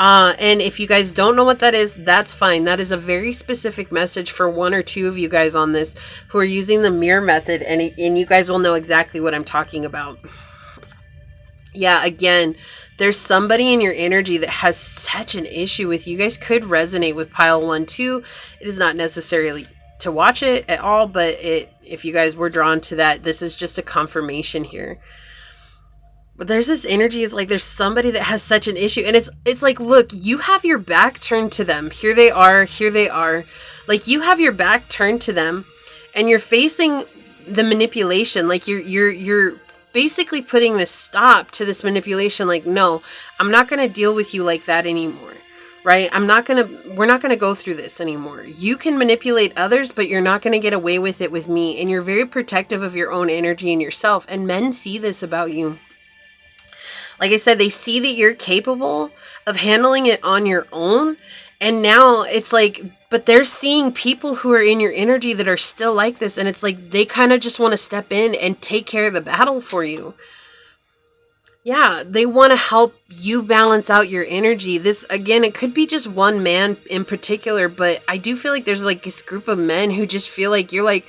And if you guys don't know what that is, that's fine. That is a very specific message for 1 or 2 of you guys on this who are using the mirror method, and you guys will know exactly what I'm talking about. Yeah, again, there's somebody in your energy that has such an issue with you. You guys could resonate with pile 1 too. It is not necessarily to watch it at all, but if you guys were drawn to that, this is just a confirmation here. But there's this energy, it's like there's somebody that has such an issue, and it's like, look, you have your back turned to them. Here they are. Like, you have your back turned to them, and you're facing the manipulation. Like, you're basically putting this stop to this manipulation. Like, no, I'm not going to deal with you like that anymore. Right? we're not going to go through this anymore. You can manipulate others, but you're not going to get away with it with me. And you're very protective of your own energy and yourself. And men see this about you. Like I said, they see that you're capable of handling it on your own. And now it's like, but they're seeing people who are in your energy that are still like this. And it's like, they kind of just want to step in and take care of the battle for you. Yeah, they want to help you balance out your energy. This, again, it could be just one man in particular, but I do feel like there's like this group of men who just feel like you're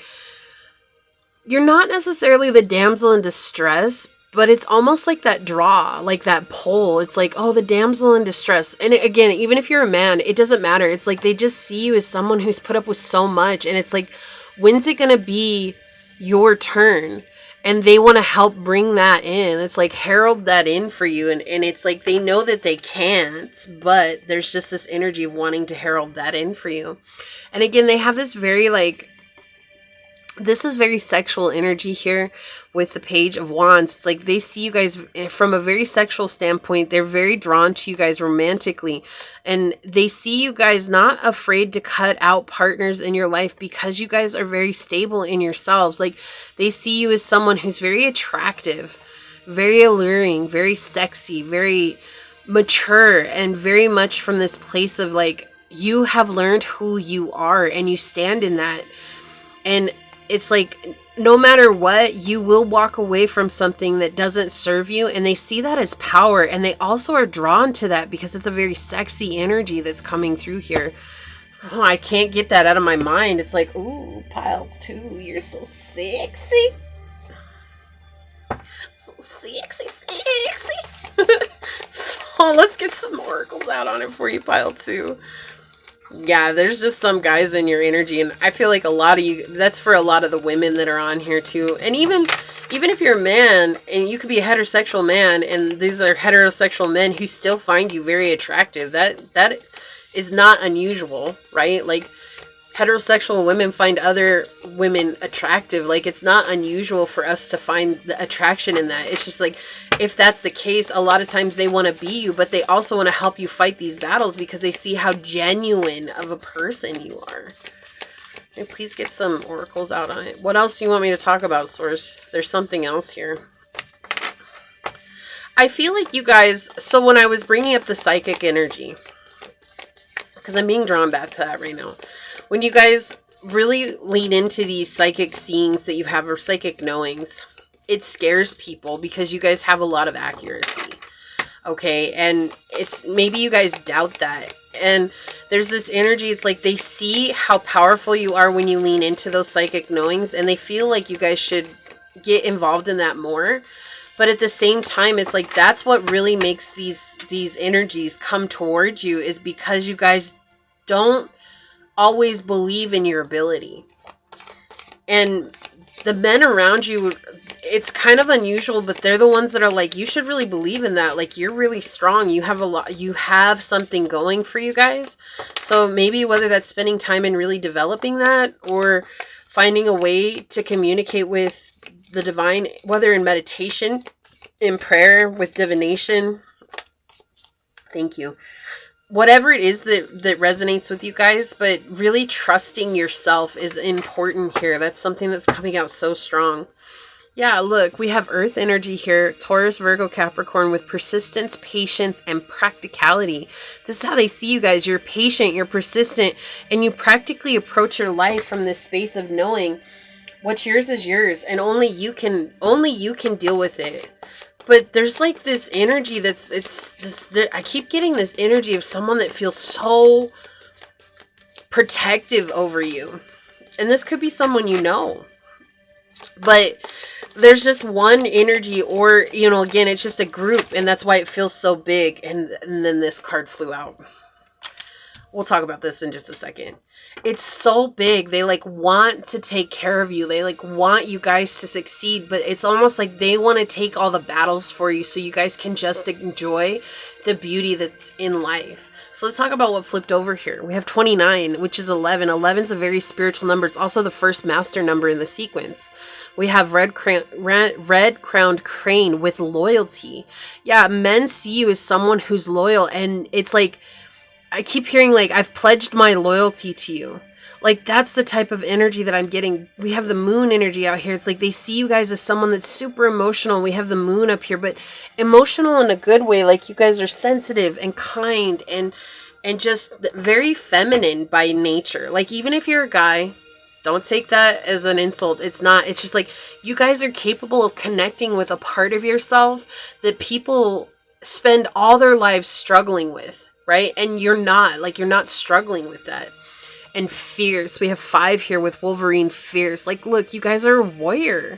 not necessarily the damsel in distress, but it's almost like that draw, like that pull. It's like, oh, the damsel in distress. And again, even if you're a man, it doesn't matter. It's like they just see you as someone who's put up with so much. And it's like, when's it going to be your turn? And they want to help bring that in. It's like herald that in for you. And it's like they know that they can't, but there's just this energy of wanting to herald that in for you. And again, they have this very this is very sexual energy here with the Page of Wands. It's like they see you guys from a very sexual standpoint. They're very drawn to you guys romantically. And they see you guys not afraid to cut out partners in your life because you guys are very stable in yourselves. Like, they see you as someone who's very attractive, very alluring, very sexy, very mature, and very much from this place of like, you have learned who you are and you stand in that. And it's like, no matter what, you will walk away from something that doesn't serve you. And they see that as power. And they also are drawn to that because it's a very sexy energy that's coming through here. Oh, I can't get that out of my mind. It's like, ooh, pile 2, you're so sexy. So sexy. So let's get some oracles out on it for you, pile 2. Yeah, there's just some guys in your energy, and I feel like a lot of you, that's for a lot of the women that are on here too. And even if you're a man, and you could be a heterosexual man, and these are heterosexual men who still find you very attractive, that is not unusual, right? Like, heterosexual women find other women attractive. Like, it's not unusual for us to find the attraction in that. It's just like, if that's the case, a lot of times they want to be you, but they also want to help you fight these battles because they see how genuine of a person you are. Okay, please get some oracles out on it. What else do you want me to talk about, Source? There's something else here. I feel like you guys, so when I was bringing up the psychic energy, because I'm being drawn back to that right now. When you guys really lean into these psychic seeings that you have, or psychic knowings, it scares people because you guys have a lot of accuracy. Okay, and it's maybe you guys doubt that. And there's this energy, it's like they see how powerful you are when you lean into those psychic knowings, and they feel like you guys should get involved in that more. But at the same time, it's like that's what really makes these energies come towards you, is because you guys don't always believe in your ability. And the men around you, it's kind of unusual, but they're the ones that are like, you should really believe in that. Like, you're really strong. You have something going for you guys. So maybe whether that's spending time in really developing that, or finding a way to communicate with the divine, whether in meditation, in prayer, with divination. Thank you. whatever it is that resonates with you guys, but really trusting yourself is important here. That's something that's coming out so strong. Yeah, look, we have Earth energy here, Taurus, Virgo, Capricorn, with persistence, patience, and practicality. This is how they see you guys. You're patient, you're persistent, and you practically approach your life from this space of knowing what's yours is yours, and only you can deal with it. But there's like this energy I keep getting this energy of someone that feels so protective over you. And this could be someone you know. But there's just one energy, or, again, it's just a group, and that's why it feels so big. And then this card flew out. We'll talk about this in just a second. It's so big. They like want to take care of you. They like want you guys to succeed, but it's almost like they want to take all the battles for you so you guys can just enjoy the beauty that's in life. So let's talk about what flipped over here. We have 29, which is 11. 11 is a very spiritual number. It's also the first master number in the sequence. We have red-crowned crane with loyalty. Yeah, men see you as someone who's loyal, and it's like, I keep hearing like, I've pledged my loyalty to you. Like, that's the type of energy that I'm getting. We have the moon energy out here. It's like they see you guys as someone that's super emotional. We have the moon up here, but emotional in a good way. Like, you guys are sensitive and kind and just very feminine by nature. Like, even if you're a guy, don't take that as an insult. It's not. It's just like, you guys are capable of connecting with a part of yourself that people spend all their lives struggling with. Right? And you're not struggling with that. And fierce. We have 5 here with Wolverine, fierce. Like, look, you guys are a warrior.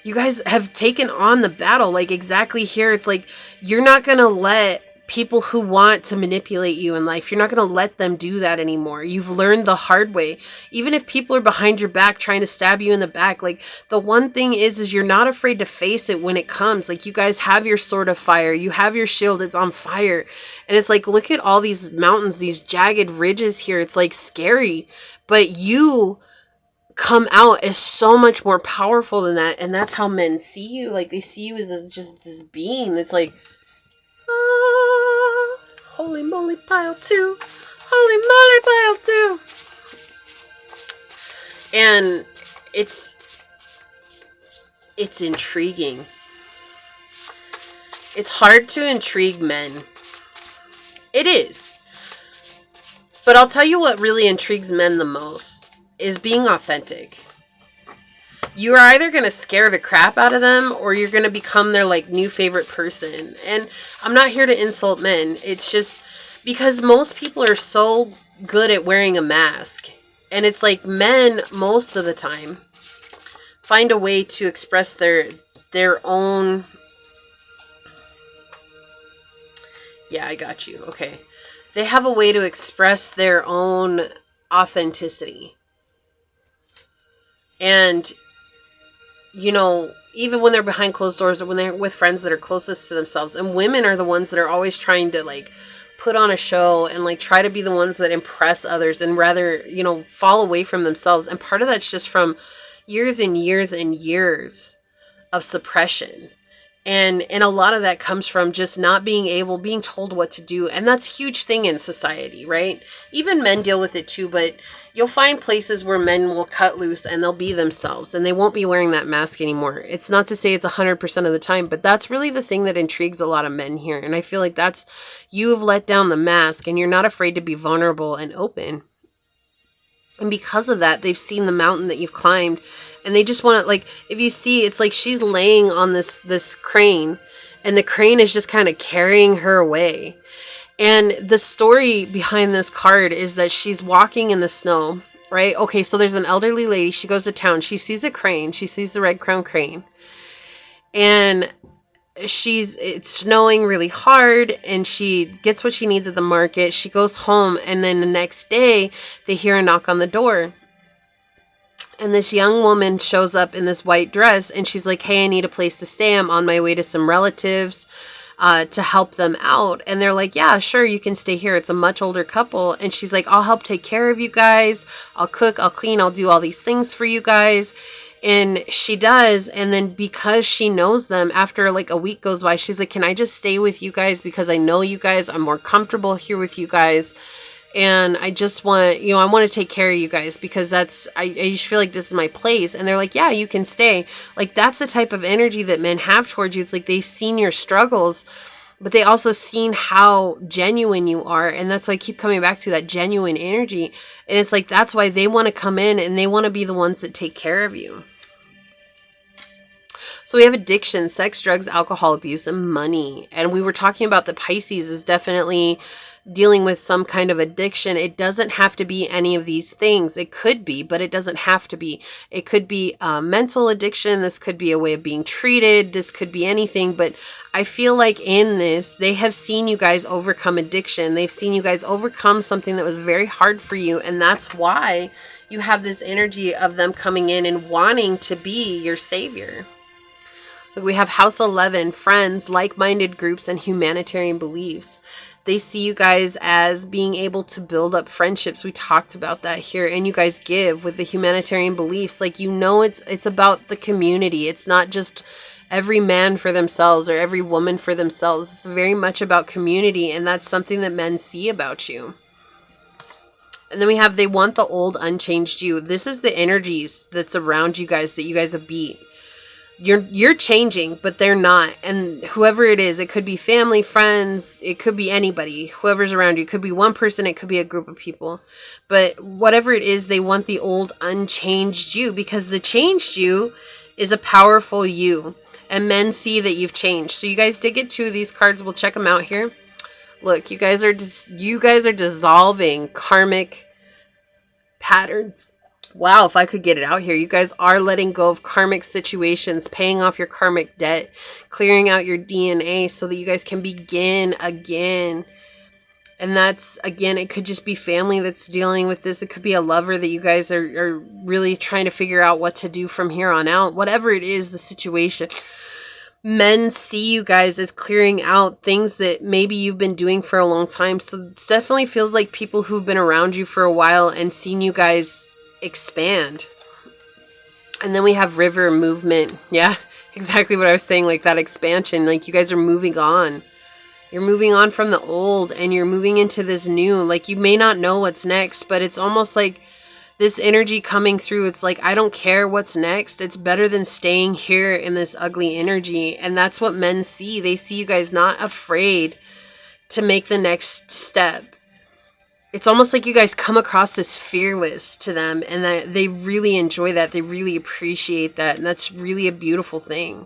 You guys have taken on the battle. Like, exactly here, it's like, you're not going to let people who want to manipulate you in life, you're not going to let them do that anymore. You've learned the hard way. Even if people are behind your back trying to stab you in the back, like, the one thing is you're not afraid to face it when it comes. Like, you guys have your sword of fire. You have your shield. It's on fire. And it's like, look at all these mountains, these jagged ridges here. It's like scary, but you come out as so much more powerful than that. And that's how men see you. Like, they see you as just this being that's like, oh, holy moly, pile 2. Holy moly, pile 2. And it's intriguing. It's hard to intrigue men. It is. But I'll tell you what really intrigues men the most is being authentic. You're either going to scare the crap out of them or you're going to become their like new favorite person. And I'm not here to insult men. It's just because most people are so good at wearing a mask. And it's like men most of the time find a way to express their own. Yeah, I got you. Okay. They have a way to express their own authenticity. And even when they're behind closed doors or when they're with friends that are closest to themselves. And women are the ones that are always trying to like put on a show and like try to be the ones that impress others and rather, fall away from themselves. And part of that's just from years and years and years of suppression. And a lot of that comes from just not being told what to do. And that's a huge thing in society, right? Even men deal with it too, but you'll find places where men will cut loose and they'll be themselves and they won't be wearing that mask anymore. It's not to say it's 100% of the time, but that's really the thing that intrigues a lot of men here. And I feel like you have let down the mask and you're not afraid to be vulnerable and open. And because of that, they've seen the mountain that you've climbed and they just want to, like, if you see, it's like she's laying on this crane and the crane is just kind of carrying her away. And the story behind this card is that she's walking in the snow, right? Okay, so there's an elderly lady. She goes to town. She sees a crane. She sees the red crown crane. And it's snowing really hard and she gets what she needs at the market. She goes home and then the next day they hear a knock on the door. And this young woman shows up in this white dress and she's like, hey, I need a place to stay. I'm on my way to some relatives to help them out. And they're like, yeah, sure, you can stay here. It's a much older couple. And she's like, I'll help take care of you guys. I'll cook, I'll clean, I'll do all these things for you guys. And she does. And then because she knows them, after like a week goes by, she's like, can I just stay with you guys? Because I know you guys, I'm more comfortable here with you guys. And I just want, you know, I want to take care of you guys because that's, I just feel like this is my place. And they're like, yeah, you can stay. Like, that's the type of energy that men have towards you. It's like they've seen your struggles, but they also seen how genuine you are. And that's why I keep coming back to that genuine energy. And it's like, that's why they want to come in and they want to be the ones that take care of you. So we have addiction, sex, drugs, alcohol abuse, and money. And we were talking about the Pisces is definitely dealing with some kind of addiction. It doesn't have to be any of these things. It could be, but it doesn't have to be. It could be a mental addiction. This could be a way of being treated. This could be anything. But I feel like in this, they have seen you guys overcome addiction. They've seen you guys overcome something that was very hard for you. And that's why you have this energy of them coming in and wanting to be your savior. We have House 11, friends, like-minded groups, and humanitarian beliefs. They see you guys as being able to build up friendships. We talked about that here. And you guys give with the humanitarian beliefs. Like, you know, it's about the community. It's not just every man for themselves or every woman for themselves. It's very much about community. And that's something that men see about you. And then we have, they want the old unchanged you. This is the energies that's around you guys that you guys have beat. You're changing, but they're not. And whoever it is, it could be family, friends, it could be anybody, whoever's around you. It could be one person, it could be a group of people. But whatever it is, they want the old unchanged you, because the changed you is a powerful you. And men see that you've changed. So you guys did get 2 of these cards. We'll check them out here. Look, you guys are dissolving karmic patterns. Wow, if I could get it out here. You guys are letting go of karmic situations, paying off your karmic debt, clearing out your DNA so that you guys can begin again. And that's, again, it could just be family that's dealing with this. It could be a lover that you guys are really trying to figure out what to do from here on out. Whatever it is, the situation. Men see you guys as clearing out things that maybe you've been doing for a long time. So it definitely feels like people who've been around you for a while and seen you guys expand. And then we have river movement. Yeah, exactly what I was saying, like that expansion. Like, you guys are moving on. You're moving on from the old and you're moving into this new. Like, you may not know what's next, but it's almost like this energy coming through. It's like, I don't care what's next. It's better than staying here in this ugly energy. And that's what men see. They see you guys not afraid to make the next step. It's almost like you guys come across as fearless to them, and that they really enjoy that. They really appreciate that. And that's really a beautiful thing.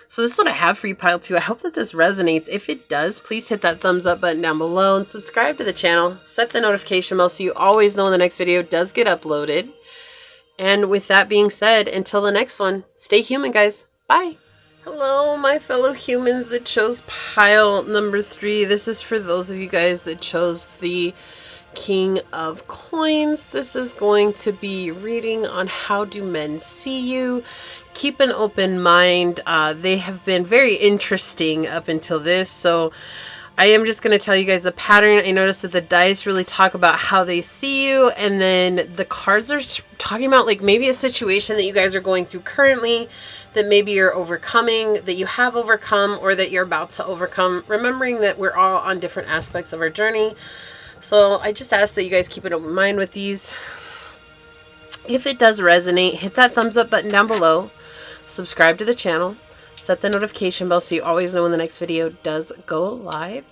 So this is what I have for you, Pile 2. I hope that this resonates. If it does, please hit that thumbs up button down below and subscribe to the channel. Set the notification bell so you always know when the next video does get uploaded. And with that being said, until the next one, stay human, guys. Bye. Hello, my fellow humans that chose pile number 3. This is for those of you guys that chose the King of Coins. This is going to be reading on how do men see you. Keep an open mind. They have been very interesting up until this, so I am just going to tell you guys the pattern. I noticed that the dice really talk about how they see you, and then the cards are talking about like maybe a situation that you guys are going through currently, that maybe you're overcoming, that you have overcome, or that you're about to overcome, remembering that we're all on different aspects of our journey. So I just ask that you guys keep an open mind with these. If it does resonate, hit that thumbs up button down below. Subscribe to the channel. Set the notification bell so you always know when the next video does go live.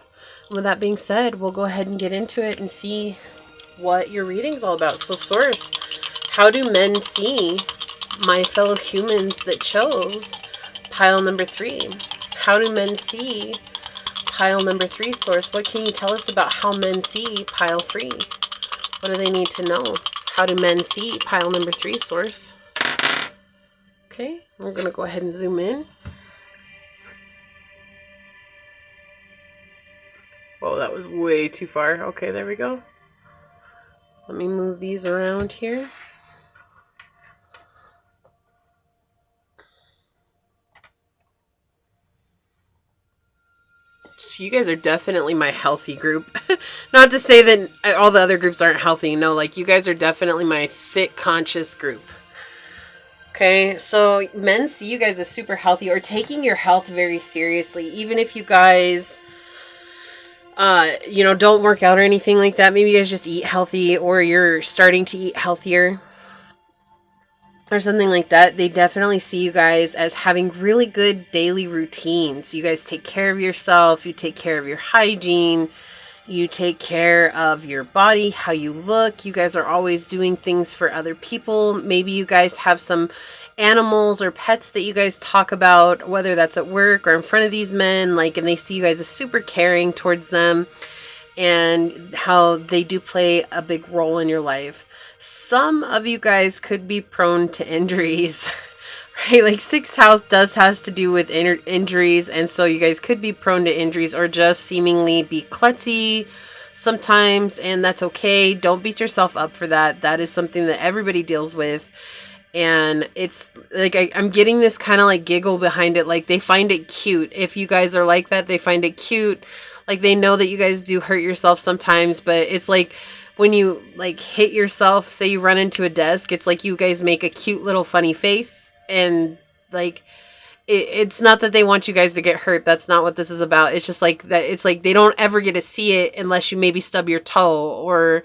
And with that being said, we'll go ahead and get into it and see what your reading's all about. So source, how do men see my fellow humans that chose pile number 3? How do men see pile number 3, source? What can you tell us about how men see pile 3? What do they need to know? How do men see pile number 3, source? Okay, we're going to go ahead and zoom in. Whoa, that was way too far. Okay, there we go. Let me move these around here. So you guys are definitely my healthy group. Not to say that all the other groups aren't healthy. No, like, you guys are definitely my fit, conscious group. Okay, so men see you guys as super healthy or taking your health very seriously. Even if you guys, don't work out or anything like that. Maybe you guys just eat healthy or you're starting to eat healthier or something like that. They definitely see you guys as having really good daily routines. You guys take care of yourself. You take care of your hygiene. You take care of your body, how you look. You guys are always doing things for other people. Maybe you guys have some animals or pets that you guys talk about, whether that's at work or in front of these men, and they see you guys as super caring towards them and how they do play a big role in your life. Some of you guys could be prone to injuries. Right, like 6th house has to do with injuries, and so you guys could be prone to injuries or just seemingly be klutzy sometimes, and that's okay. Don't beat yourself up for that. That is something that everybody deals with, and it's like I'm getting this kind of like giggle behind it. Like they find it cute. If you guys are like that, they find it cute. Like they know that you guys do hurt yourself sometimes, but it's like when you like hit yourself, say you run into a desk, it's like you guys make a cute little funny face. And like it's not that they want you guys to get hurt. That's not what this is about. It's just like that. It's like they don't ever get to see it unless you maybe stub your toe or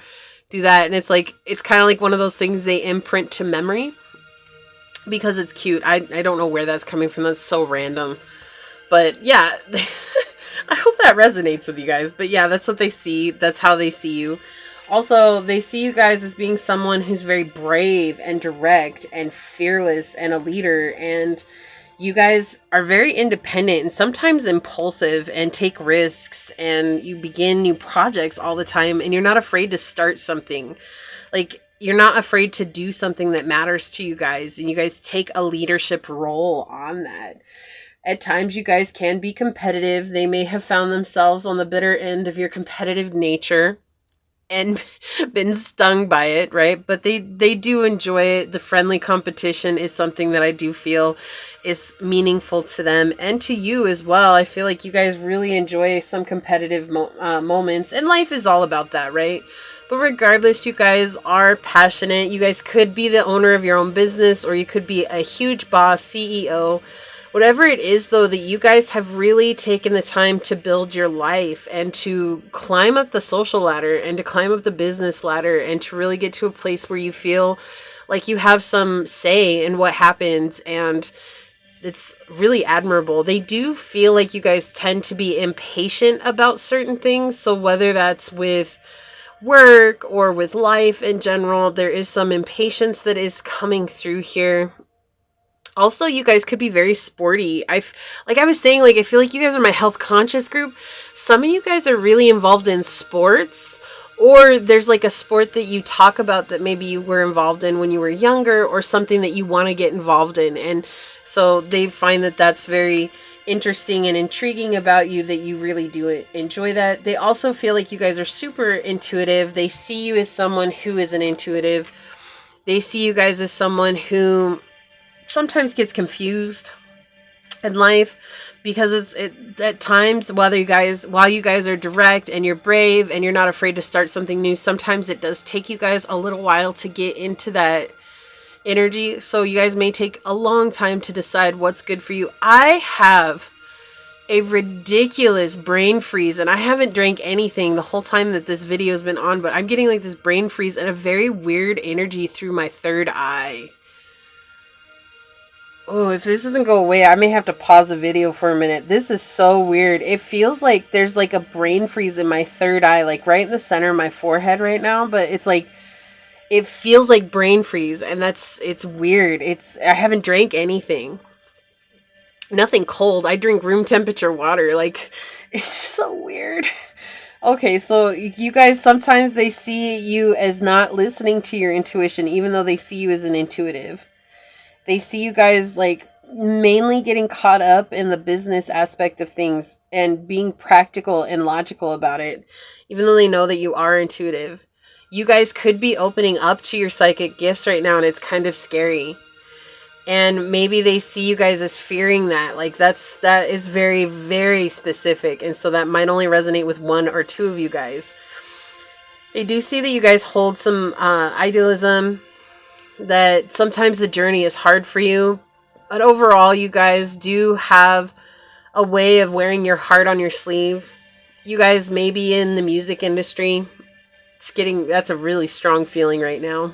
do that. And it's like it's kind of like one of those things they imprint to memory because it's cute. I don't know where that's coming from. That's so random. But yeah, I hope that resonates with you guys. But yeah, that's what they see. That's how they see you. Also, they see you guys as being someone who's very brave and direct and fearless and a leader. And you guys are very independent and sometimes impulsive and take risks. And you begin new projects all the time. And you're not afraid to start something. Like, you're not afraid to do something that matters to you guys. And you guys take a leadership role on that. At times, you guys can be competitive. They may have found themselves on the bitter end of your competitive nature and been stung by it, right? But they do enjoy it. The friendly competition is something that I do feel is meaningful to them and to you as well. I feel like you guys really enjoy some competitive moments, and life is all about that, right? But regardless, you guys are passionate. You guys could be the owner of your own business, or you could be a huge boss, CEO. Whatever it is, though, that you guys have really taken the time to build your life and to climb up the social ladder and to climb up the business ladder and to really get to a place where you feel like you have some say in what happens, and it's really admirable. They do feel like you guys tend to be impatient about certain things, so whether that's with work or with life in general, there is some impatience that is coming through here. Also, you guys could be very sporty. Like I was saying, like I feel like you guys are my health conscious group. Some of you guys are really involved in sports, or there's like a sport that you talk about that maybe you were involved in when you were younger, or something that you want to get involved in. And so they find that that's very interesting and intriguing about you, that you really do enjoy that. They also feel like you guys are super intuitive. They see you as someone who is an intuitive. They see you guys as someone who sometimes gets confused in life, because it's at times, while you guys are direct and you're brave and you're not afraid to start something new, sometimes it does take you guys a little while to get into that energy. So you guys may take a long time to decide what's good for you. I have a ridiculous brain freeze, and I haven't drank anything the whole time that this video has been on, but I'm getting like this brain freeze and a very weird energy through my third eye. Oh, if this doesn't go away, I may have to pause the video for a minute. This is so weird. It feels like there's like a brain freeze in my third eye, like right in the center of my forehead right now. But it's like, it feels like brain freeze, and it's weird. I haven't drank anything. Nothing cold. I drink room temperature water. Like, it's so weird. Okay, so you guys, sometimes they see you as not listening to your intuition, even though they see you as an intuitive. They see you guys like mainly getting caught up in the business aspect of things and being practical and logical about it, even though they know that you are intuitive. You guys could be opening up to your psychic gifts right now, and it's kind of scary. And maybe they see you guys as fearing that. Like that is very, very specific. And so that might only resonate with one or two of you guys. They do see that you guys hold some idealism. that sometimes the journey is hard for you, but overall you guys do have a way of wearing your heart on your sleeve. You guys may be in the music industry. That's a really strong feeling right now.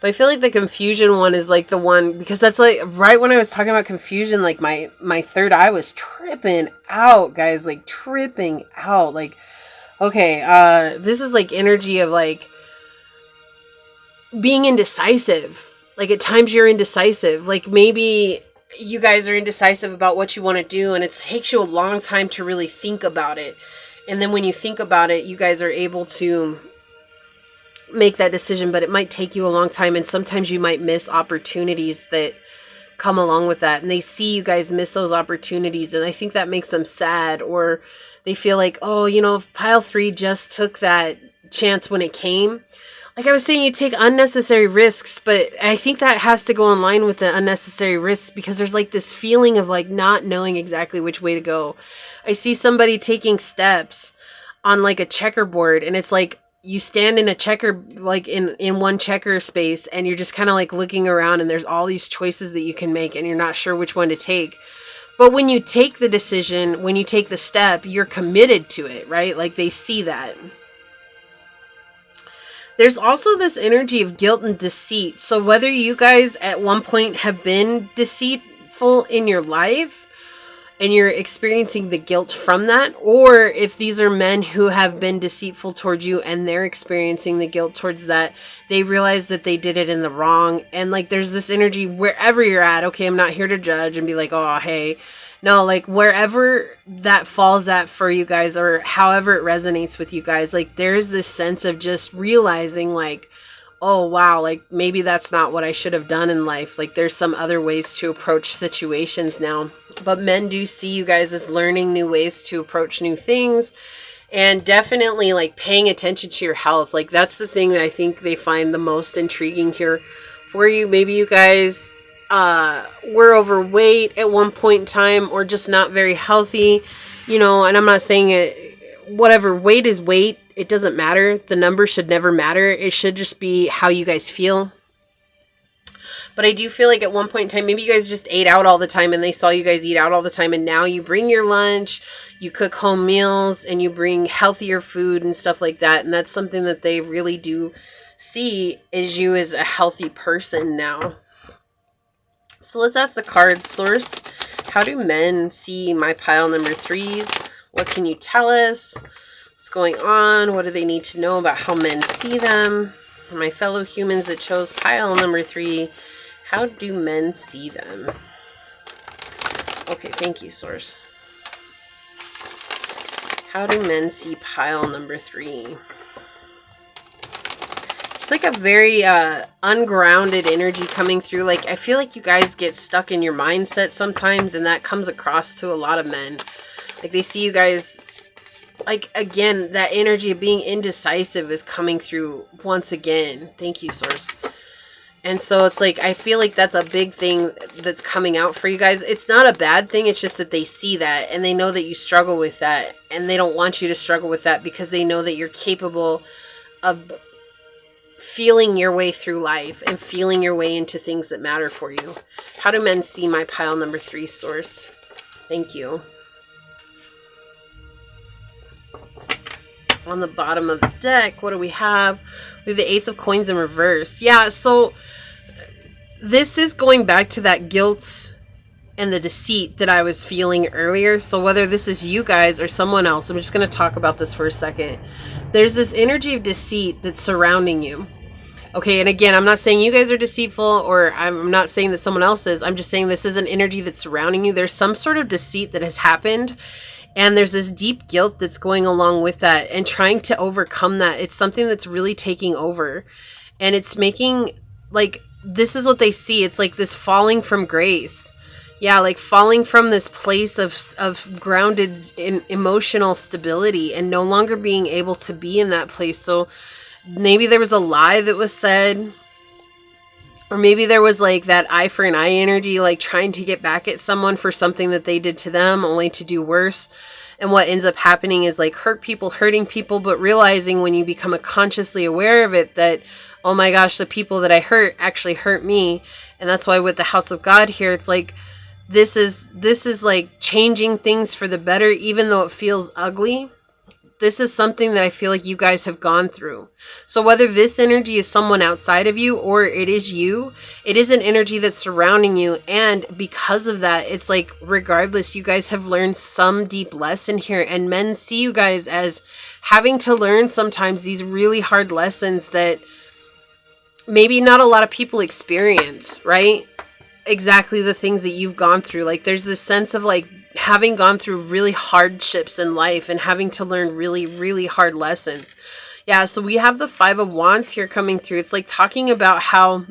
But I feel like the confusion one is like the one, because that's like right when I was talking about confusion, like my third eye was tripping out, guys, like tripping out. Like, okay, this is like energy of like being indecisive. Like at times you're indecisive. Like maybe you guys are indecisive about what you want to do, and it takes you a long time to really think about it. And then when you think about it, you guys are able to make that decision, but it might take you a long time, and sometimes you might miss opportunities that come along with that, and they see you guys miss those opportunities, and I think that makes them sad, or they feel like, oh, you know, if pile 3 just took that chance when it came. Like I was saying, you take unnecessary risks, but I think that has to go in line with the unnecessary risks, because there's like this feeling of like not knowing exactly which way to go. I see somebody taking steps on like a checkerboard, and it's like you stand in a checker, like in one checker space, and you're just kind of like looking around, and there's all these choices that you can make, and you're not sure which one to take. But when you take the decision, when you take the step, you're committed to it, right? Like they see that. There's also this energy of guilt and deceit. So whether you guys at one point have been deceitful in your life and you're experiencing the guilt from that, or if these are men who have been deceitful towards you and they're experiencing the guilt towards that, they realize that they did it in the wrong. And like there's this energy wherever you're at. Okay, I'm not here to judge and be like, oh, hey. No, like wherever that falls at for you guys, or however it resonates with you guys, like there's this sense of just realizing like, oh wow, like maybe that's not what I should have done in life. Like there's some other ways to approach situations now. But men do see you guys as learning new ways to approach new things, and definitely like paying attention to your health. Like that's the thing that I think they find the most intriguing here for you. Maybe you guys were overweight at one point in time, or just not very healthy, you know, and I'm not saying it, whatever, weight is weight. It doesn't matter. The number should never matter. It should just be how you guys feel. But I do feel like at one point in time, maybe you guys just ate out all the time, and they saw you guys eat out all the time, and now you bring your lunch, you cook home meals, and you bring healthier food and stuff like that. And that's something that they really do see is you as a healthy person now. So let's ask the card source. How do men see my pile number 3s? What can you tell us? What's going on? What do they need to know about how men see them? For my fellow humans that chose pile number 3, how do men see them? Okay, thank you, source. How do men see pile number 3? It's like a very ungrounded energy coming through. Like I feel like you guys get stuck in your mindset sometimes, and that comes across to a lot of men. Like they see you guys, like again, that energy of being indecisive is coming through once again. Thank you, source. And so it's like I feel like that's a big thing that's coming out for you guys. It's not a bad thing. It's just that they see that, and they know that you struggle with that, and they don't want you to struggle with that, because they know that you're capable of feeling your way through life and feeling your way into things that matter for you. How do men see my pile number 3, source? Thank you. On the bottom of the deck, what do we have? We have the Ace of Coins in reverse. Yeah, so this is going back to that guilt and the deceit that I was feeling earlier. So whether this is you guys or someone else, I'm just going to talk about this for a second. There's this energy of deceit that's surrounding you. Okay, and again, I'm not saying you guys are deceitful, or I'm not saying that someone else is. I'm just saying this is an energy that's surrounding you. There's some sort of deceit that has happened, and there's this deep guilt that's going along with that, and trying to overcome that. It's something that's really taking over, and it's making, like, this is what they see. It's like this falling from grace. Yeah, like falling from this place of grounded in emotional stability and no longer being able to be in that place. So maybe there was a lie that was said, or maybe there was like that eye for an eye energy, like trying to get back at someone for something that they did to them, only to do worse. And what ends up happening is like hurting people, but realizing when you become consciously aware of it that, oh my gosh, the people that I hurt actually hurt me. And that's why with the House of God here, it's like, this is like changing things for the better, even though it feels ugly. This is something that I feel like you guys have gone through. So whether this energy is someone outside of you or it is you, it is an energy that's surrounding you. And because of that, it's like, regardless, you guys have learned some deep lesson here. And men see you guys as having to learn sometimes these really hard lessons that maybe not a lot of people experience, right? Exactly the things that you've gone through. Like, there's this sense of like having gone through really hardships in life and having to learn really, really hard lessons. Yeah, so we have the Five of Wands here coming through. It's like talking about how,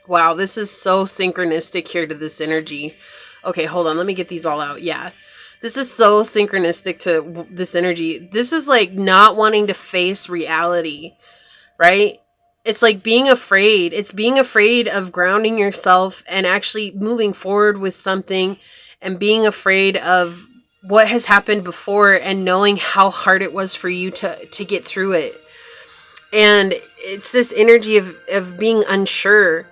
wow, this is so synchronistic here to this energy. Okay, hold on. Let me get these all out. Yeah, this is so synchronistic to this energy. This is like not wanting to face reality, right? It's like being afraid. It's being afraid of grounding yourself and actually moving forward with something, and being afraid of what has happened before and knowing how hard it was for you to get through it. And it's this energy of being unsure.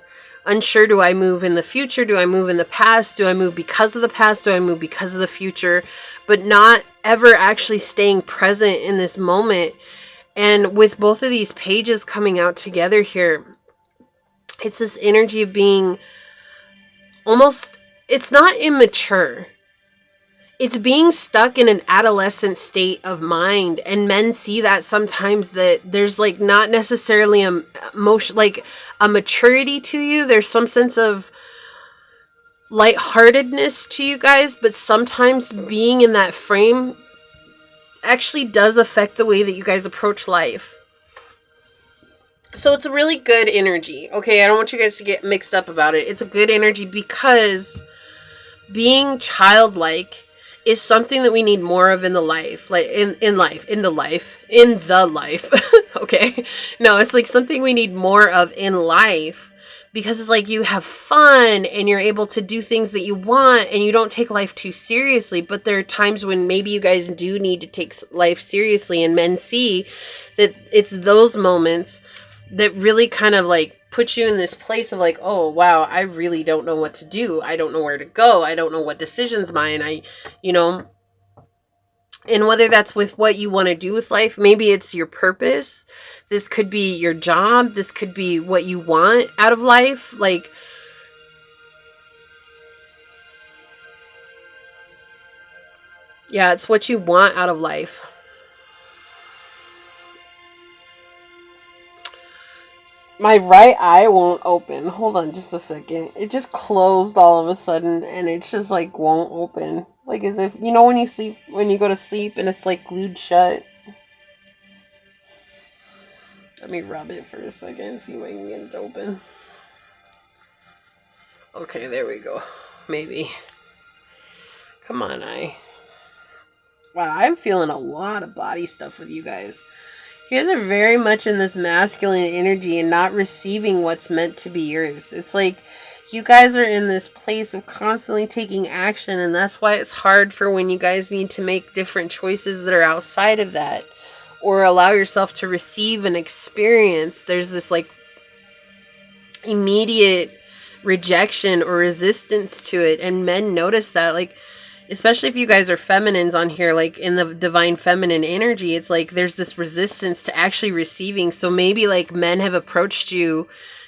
Unsure, do I move in the future? Do I move in the past? Do I move because of the past? Do I move because of the future? But not ever actually staying present in this moment. And with both of these pages coming out together here, it's this energy of being almost, it's not immature. It's being stuck in an adolescent state of mind. And men see that sometimes, that there's like not necessarily a maturity to you. There's some sense of lightheartedness to you guys, but sometimes being in that frame actually does affect the way that you guys approach life. So it's a really good energy. Okay, I don't want you guys to get mixed up about it. It's a good energy because being childlike is something that we need more of in the life. Like in the life. Okay. No, it's like something we need more of in life, because it's like you have fun and you're able to do things that you want and you don't take life too seriously. But there are times when maybe you guys do need to take life seriously, and men see that it's those moments that really kind of like put you in this place of like, oh wow, I really don't know what to do. I don't know where to go. I don't know what decision's mine. And whether that's with what you want to do with life, maybe it's your purpose. This could be your job. This could be what you want out of life. Like, yeah, it's what you want out of life. My right eye won't open. Hold on just a second. It just closed all of a sudden, and it's just like won't open. Like as if, you know, when you go to sleep and it's like glued shut. Let me rub it for a second, see if I can get it to open. Okay, there we go. Maybe. Come on, eye. Wow, I'm feeling a lot of body stuff with you guys. You guys are very much in this masculine energy and not receiving what's meant to be yours. It's like you guys are in this place of constantly taking action, and that's why it's hard for when you guys need to make different choices that are outside of that, or allow yourself to receive an experience. There's this like immediate rejection or resistance to it, and men notice that. Like, especially if you guys are feminines on here, like in the divine feminine energy, it's like there's this resistance to actually receiving. So maybe like men have approached you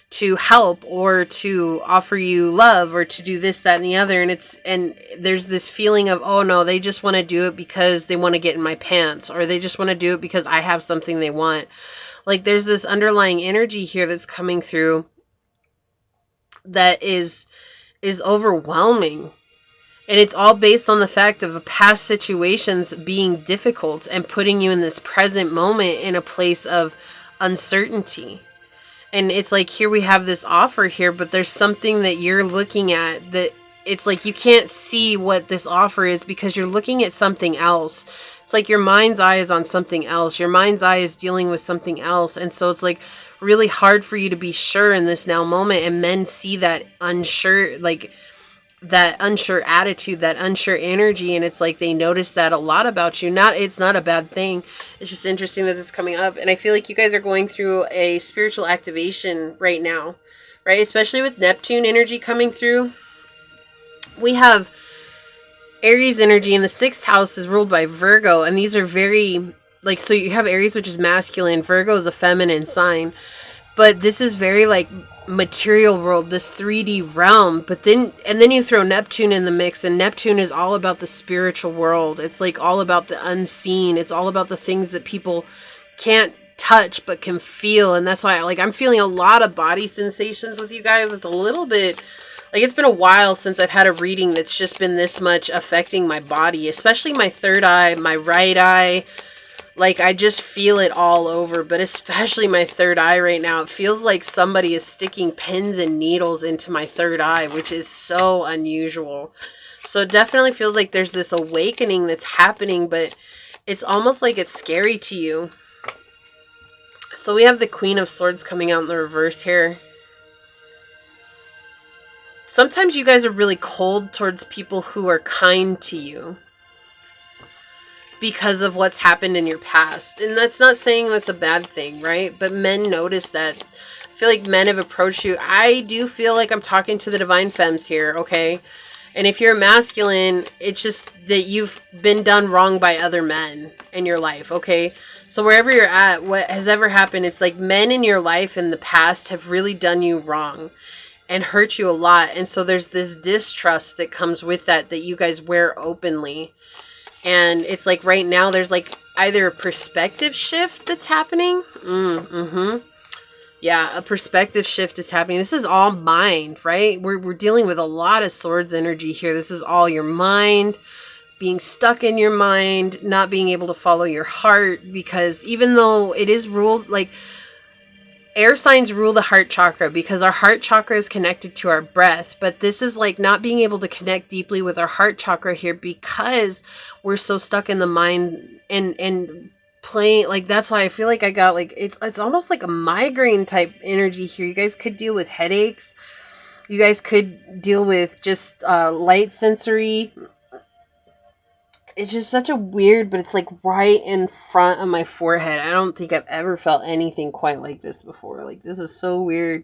to help or to offer you love or to do this, that, and the other. And there's this feeling of, oh no, they just want to do it because they want to get in my pants, or they just want to do it because I have something they want. Like there's this underlying energy here that's coming through that is overwhelming. And it's all based on the fact of past situations being difficult and putting you in this present moment in a place of uncertainty. And it's like, here we have this offer here, but there's something that you're looking at that it's like you can't see what this offer is because you're looking at something else. It's like your mind's eye is on something else. Your mind's eye is dealing with something else. And so it's like really hard for you to be sure in this now moment. And men see that unsure, like that unsure attitude, that unsure energy, and it's like they notice that a lot about you. It's not a bad thing. It's just interesting that this is coming up, and I feel like you guys are going through a spiritual activation right now, right? Especially with Neptune energy coming through. We have Aries energy, and the 6th house is ruled by Virgo, and these are very, like, so you have Aries, which is masculine, Virgo is a feminine sign, but this is very like material world, this 3D realm. But then you throw Neptune in the mix, and Neptune is all about the spiritual world. It's like all about the unseen. It's all about the things that people can't touch but can feel. And that's why I'm feeling a lot of body sensations with you guys. It's a little bit like, it's been a while since I've had a reading that's just been this much affecting my body, especially my third eye, my right eye. Like, I just feel it all over, but especially my third eye right now. It feels like somebody is sticking pins and needles into my third eye, which is so unusual. So it definitely feels like there's this awakening that's happening, but it's almost like it's scary to you. So we have the Queen of Swords coming out in the reverse here. Sometimes you guys are really cold towards people who are kind to you because of what's happened in your past. And that's not saying that's a bad thing, right? But men notice that. I feel like men have approached you. I do feel like I'm talking to the divine femmes here, okay? And if you're masculine, it's just that you've been done wrong by other men in your life, okay? So wherever you're at, what has ever happened, it's like men in your life in the past have really done you wrong and hurt you a lot. And so there's this distrust that comes with that you guys wear openly. And it's like right now there's like either a perspective shift that's happening. Yeah, a perspective shift is happening. This is all mind, right? We're dealing with a lot of swords energy here. This is all your mind, being stuck in your mind, not being able to follow your heart, because even though it is ruled, like, air signs rule the heart chakra because our heart chakra is connected to our breath. But this is like not being able to connect deeply with our heart chakra here because we're so stuck in the mind and playing. Like, that's why I feel like I got like, it's almost like a migraine type energy here. You guys could deal with headaches. You guys could deal with just light sensory. It's just such a weird, but it's like right in front of my forehead. I don't think I've ever felt anything quite like this before. Like, this is so weird.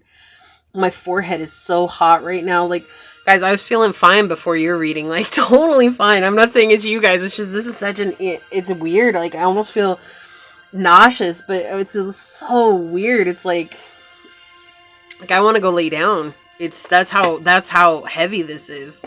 My forehead is so hot right now. Like, guys, I was feeling fine before your reading. Like, totally fine. I'm not saying it's you guys. It's just, this is such it's weird. Like, I almost feel nauseous, but it's just so weird. It's like I want to go lay down. That's how heavy this is.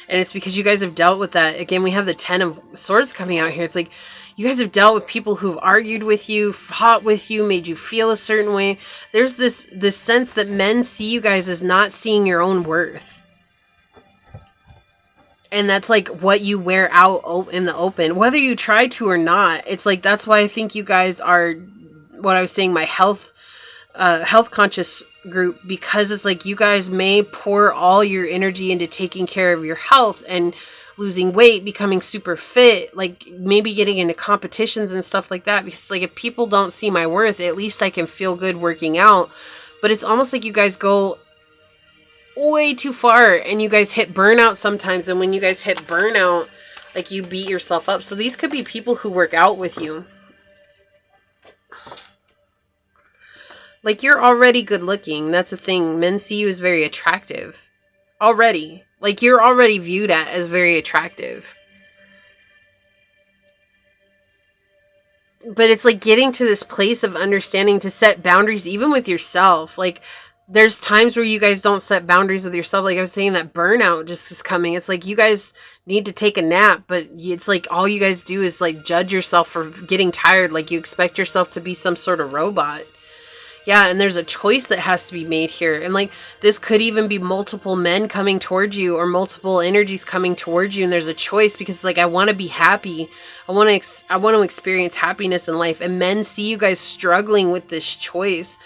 And it's because you guys have dealt with that. Again, we have the 10 of Swords coming out here. It's like you guys have dealt with people who've argued with you, fought with you, made you feel a certain way. There's this sense that men see you guys as not seeing your own worth. And that's like what you wear out in the open, whether you try to or not. It's like, that's why I think you guys are, what I was saying, my health conscious group, because it's like you guys may pour all your energy into taking care of your health and losing weight, becoming super fit, like maybe getting into competitions and stuff like that, because like if people don't see my worth, at least I can feel good working out. But it's almost like you guys go way too far and you guys hit burnout sometimes, and when you guys hit burnout, like you beat yourself up. So these could be people who work out with you. Like, you're already good looking. That's a thing. Men see you as very attractive. Already. Like, you're already viewed as very attractive. But it's like getting to this place of understanding to set boundaries even with yourself. Like, there's times where you guys don't set boundaries with yourself. Like I was saying, that burnout just is coming. It's like you guys need to take a nap, but it's like all you guys do is like judge yourself for getting tired. Like you expect yourself to be some sort of robot. Yeah, and there's a choice that has to be made here. And like, this could even be multiple men coming towards you or multiple energies coming towards you. And there's a choice because like, I want to be happy. I want to experience happiness in life. And men see you guys struggling with this choice.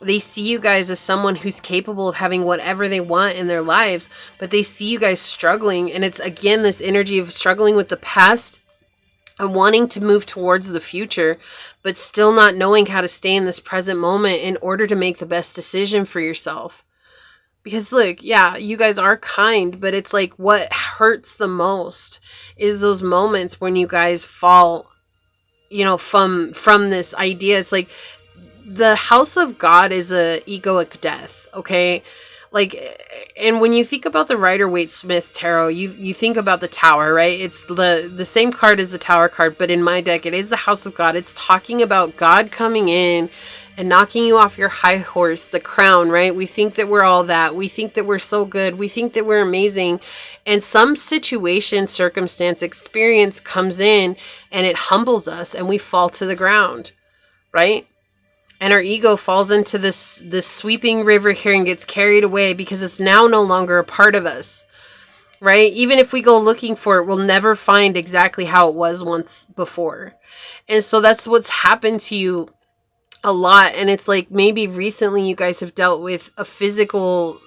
They see you guys as someone who's capable of having whatever they want in their lives, but they see you guys struggling. And it's again, this energy of struggling with the past and wanting to move towards the future, but still not knowing how to stay in this present moment in order to make the best decision for yourself. Because look, yeah, you guys are kind, but it's like what hurts the most is those moments when you guys fall, you know, from this idea. It's like the house of God is a egoic death, okay? Like, and when you think about the Rider-Waite-Smith tarot, you think about the Tower, right? It's the same card as the Tower card, but in my deck, it is the house of God. It's talking about God coming in and knocking you off your high horse, the crown, right? We think that we're all that. We think that we're so good. We think that we're amazing. And some situation, circumstance, experience comes in and it humbles us and we fall to the ground, right? And our ego falls into this sweeping river here and gets carried away because it's now no longer a part of us, right? Even if we go looking for it, we'll never find exactly how it was once before. And so that's what's happened to you a lot. And it's like maybe recently you guys have dealt with a physical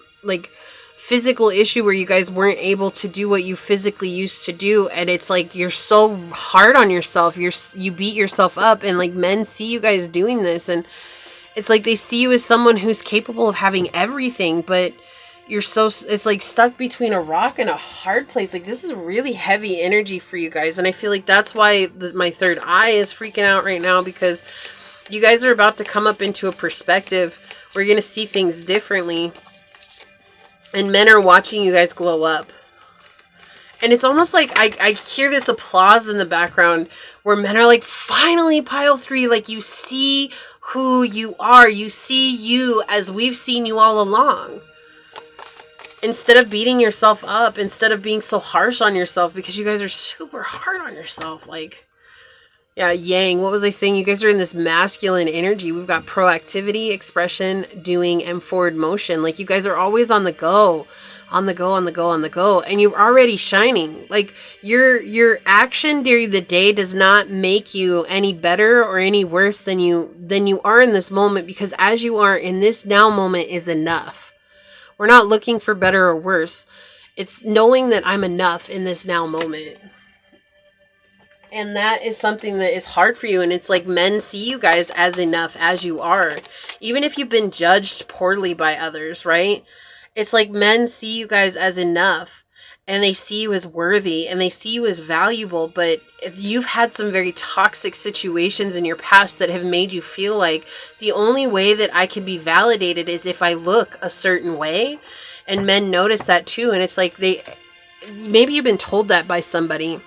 issue where you guys weren't able to do what you physically used to do, and it's like you're so hard on yourself, you beat yourself up, and like men see you guys doing this, and it's like they see you as someone who's capable of having everything, but it's like stuck between a rock and a hard place. Like this is really heavy energy for you guys, and I feel like that's why my third eye is freaking out right now, because you guys are about to come up into a perspective where you're going to see things differently. And men are watching you guys glow up. And it's almost like I hear this applause in the background where men are like, finally, pile 3, like you see who you are. You see you as we've seen you all along. Instead of beating yourself up, instead of being so harsh on yourself, because you guys are super hard on yourself. Like, yeah, yang. What was I saying? You guys are in this masculine energy. We've got proactivity, expression, doing, and forward motion. Like you guys are always on the go, on the go, on the go, on the go. And you're already shining. Like your action during the day does not make you any better or any worse than you are in this moment, because as you are in this now moment is enough. We're not looking for better or worse. It's knowing that I'm enough in this now moment. And that is something that is hard for you. And it's like men see you guys as enough as you are. Even if you've been judged poorly by others, right? It's like men see you guys as enough. And they see you as worthy. And they see you as valuable. But if you've had some very toxic situations in your past that have made you feel like the only way that I can be validated is if I look a certain way. And men notice that too. And it's like maybe you've been told that by somebody.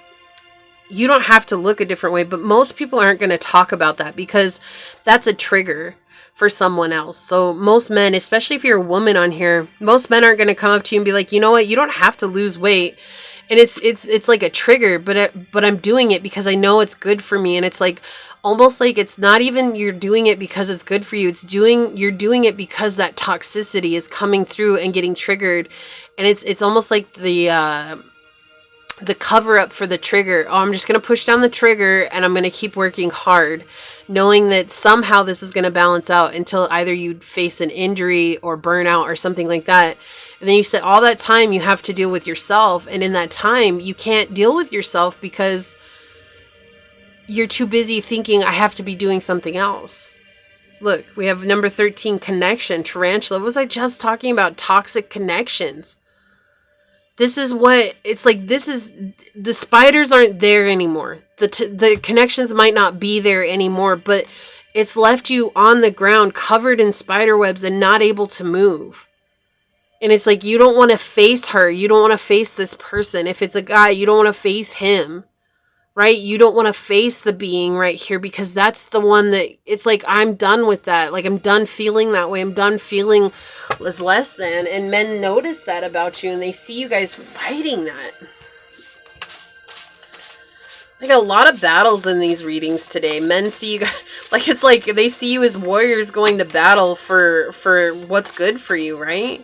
You don't have to look a different way, but most people aren't going to talk about that because that's a trigger for someone else. So most men, especially if you're a woman on here, most men aren't going to come up to you and be like, you know what, you don't have to lose weight. And it's like a trigger, but I'm doing it because I know it's good for me. And it's like almost like it's not even you're doing it because it's good for you. You're doing it because that toxicity is coming through and getting triggered. And it's almost like the cover up for the trigger. Oh, I'm just going to push down the trigger and I'm going to keep working hard, knowing that somehow this is going to balance out until either you face an injury or burnout or something like that. And then you said all that time you have to deal with yourself. And in that time, you can't deal with yourself because you're too busy thinking I have to be doing something else. Look, we have number 13, connection, tarantula. What was I just talking about? Toxic connections. This is what it's like. The spiders aren't there anymore. The connections might not be there anymore, but it's left you on the ground covered in spider webs and not able to move. And it's like, you don't want to face her. You don't want to face this person. If it's a guy, you don't want to face him, right? You don't want to face the being right here because that's the one that it's like, I'm done with that. Like, I'm done feeling that way. I'm done feeling as less than. And men notice that about you and they see you guys fighting that. Like a lot of battles in these readings today. Men see you guys, like it's like they see you as warriors going to battle for what's good for you, right?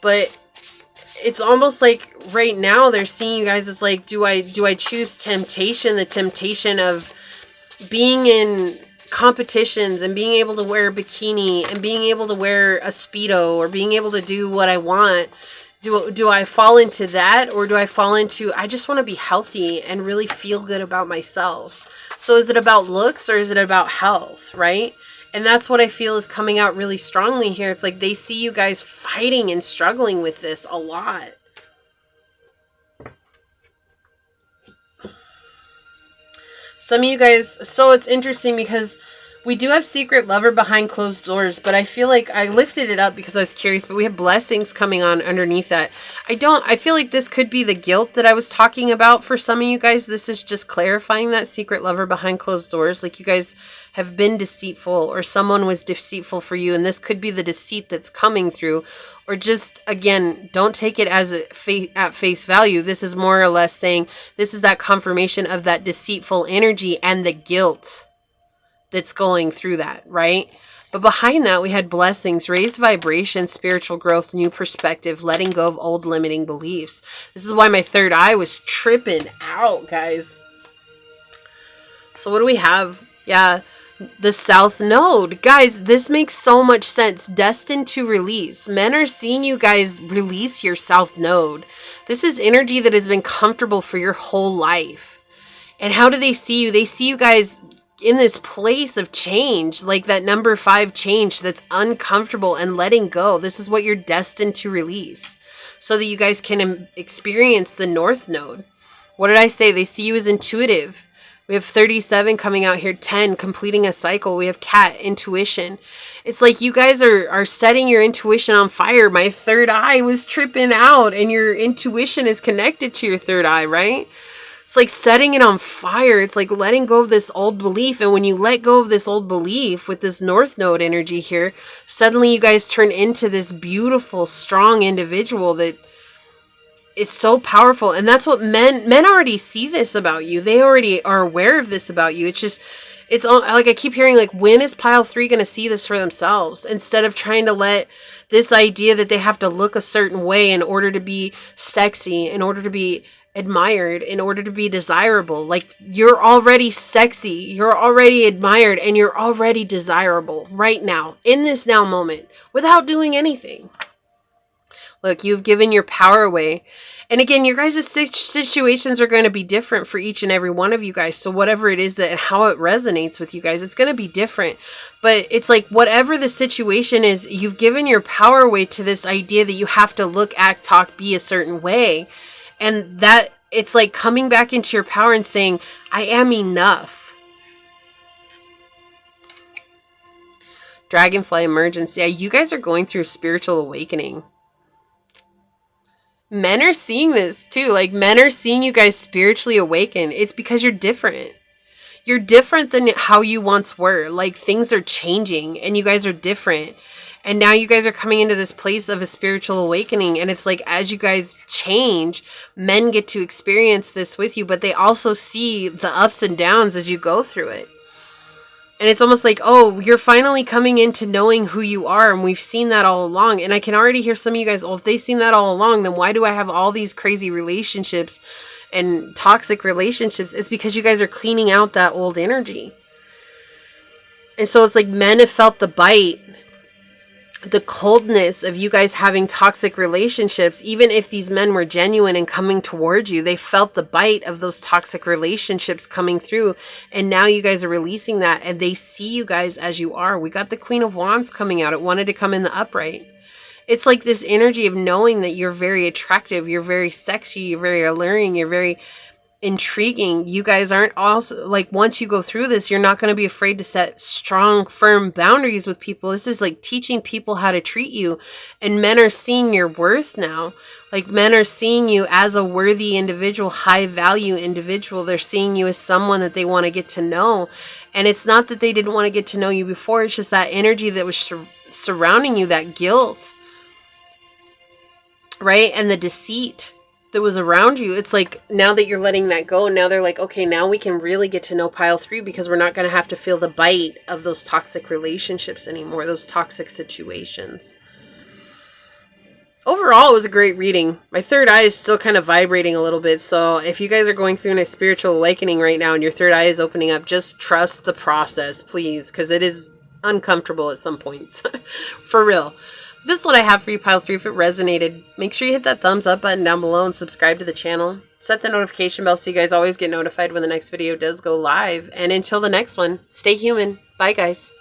But it's almost like right now they're seeing you guys as like, do I choose temptation, the temptation of being in competitions and being able to wear a bikini and being able to wear a Speedo or being able to do what I want? Do I fall into that, or do I fall into, I just want to be healthy and really feel good about myself? So is it about looks or is it about health, right? And that's what I feel is coming out really strongly here. It's like they see you guys fighting and struggling with this a lot. Some of you guys, so it's interesting because we do have secret lover behind closed doors, but I feel like I lifted it up because I was curious, but we have blessings coming on underneath that. I feel like this could be the guilt that I was talking about for some of you guys. This is just clarifying that secret lover behind closed doors. Like you guys have been deceitful or someone was deceitful for you, and this could be the deceit that's coming through. Or just, again, don't take it as at face value. This is more or less saying this is that confirmation of that deceitful energy and the guilt that's going through that, right? But behind that, we had blessings, raised vibration, spiritual growth, new perspective, letting go of old limiting beliefs. This is why my third eye was tripping out, guys. So what do we have? Yeah, the South Node. Guys, this makes so much sense. Destined to release. Men are seeing you guys release your South Node. This is energy that has been comfortable for your whole life. And how do they see you? They see you guys in this place of change, like that number 5 change that's uncomfortable and letting go. This is what you're destined to release so that you guys can experience the North Node. What did I say? They see you as intuitive. We have 37 coming out here, 10, completing a cycle. We have cat, intuition. It's like you guys are setting your intuition on fire. My third eye was tripping out, and your intuition is connected to your third eye, right? It's like setting it on fire. It's like letting go of this old belief. And when you let go of this old belief with this North Node energy here, suddenly you guys turn into this beautiful, strong individual that is so powerful. And that's what men already see this about you. They already are aware of this about you. It's just, it's like I keep hearing, like, when is pile 3 going to see this for themselves? Instead of trying to let this idea that they have to look a certain way in order to be sexy, in order to be admired, in order to be desirable. Like, you're already sexy, you're already admired, and you're already desirable right now, in this now moment, without doing anything. Look, you've given your power away. And again, your guys' situations are going to be different for each and every one of you guys. So whatever it is that and how it resonates with you guys, it's going to be different. But it's like whatever the situation is, you've given your power away to this idea that you have to look, act, talk, be a certain way. And that it's like coming back into your power and saying, I am enough. Dragonfly emergence. Yeah, you guys are going through a spiritual awakening. Men are seeing this too. Like, men are seeing you guys spiritually awaken. It's because you're different. You're different than how you once were. Like, things are changing and you guys are different. And now you guys are coming into this place of a spiritual awakening. And it's like, as you guys change, men get to experience this with you, but they also see the ups and downs as you go through it. And it's almost like, oh, you're finally coming into knowing who you are. And we've seen that all along. And I can already hear some of you guys, oh, if they've seen that all along, then why do I have all these crazy relationships and toxic relationships? It's because you guys are cleaning out that old energy. And so it's like men have felt the bite, the coldness of you guys having toxic relationships. Even if these men were genuine and coming towards you, they felt the bite of those toxic relationships coming through. And now you guys are releasing that and they see you guys as you are. We got the Queen of Wands coming out. It wanted to come in the upright. It's like this energy of knowing that you're very attractive, you're very sexy, you're very alluring, you're very intriguing. You guys aren't also, like, once you go through this, you're not going to be afraid to set strong, firm boundaries with people. This is like teaching people how to treat you. And men are seeing your worth now. Like, men are seeing you as a worthy individual, high value individual. They're seeing you as someone that they want to get to know. And it's not that they didn't want to get to know you before. It's just that energy that was surrounding you, that guilt, right? And the deceit that was around you. It's like, now that you're letting that go, now they're like, okay, now we can really get to know pile 3 because we're not going to have to feel the bite of those toxic relationships anymore, those toxic situations. Overall, it was a great reading. My third eye is still kind of vibrating a little bit. So if you guys are going through a spiritual awakening right now and your third eye is opening up, just trust the process, please, because it is uncomfortable at some points. For real. This is what I have for you, pile 3. If it resonated, make sure you hit that thumbs up button down below and subscribe to the channel. Set the notification bell so you guys always get notified when the next video does go live. And until the next one, stay human. Bye, guys.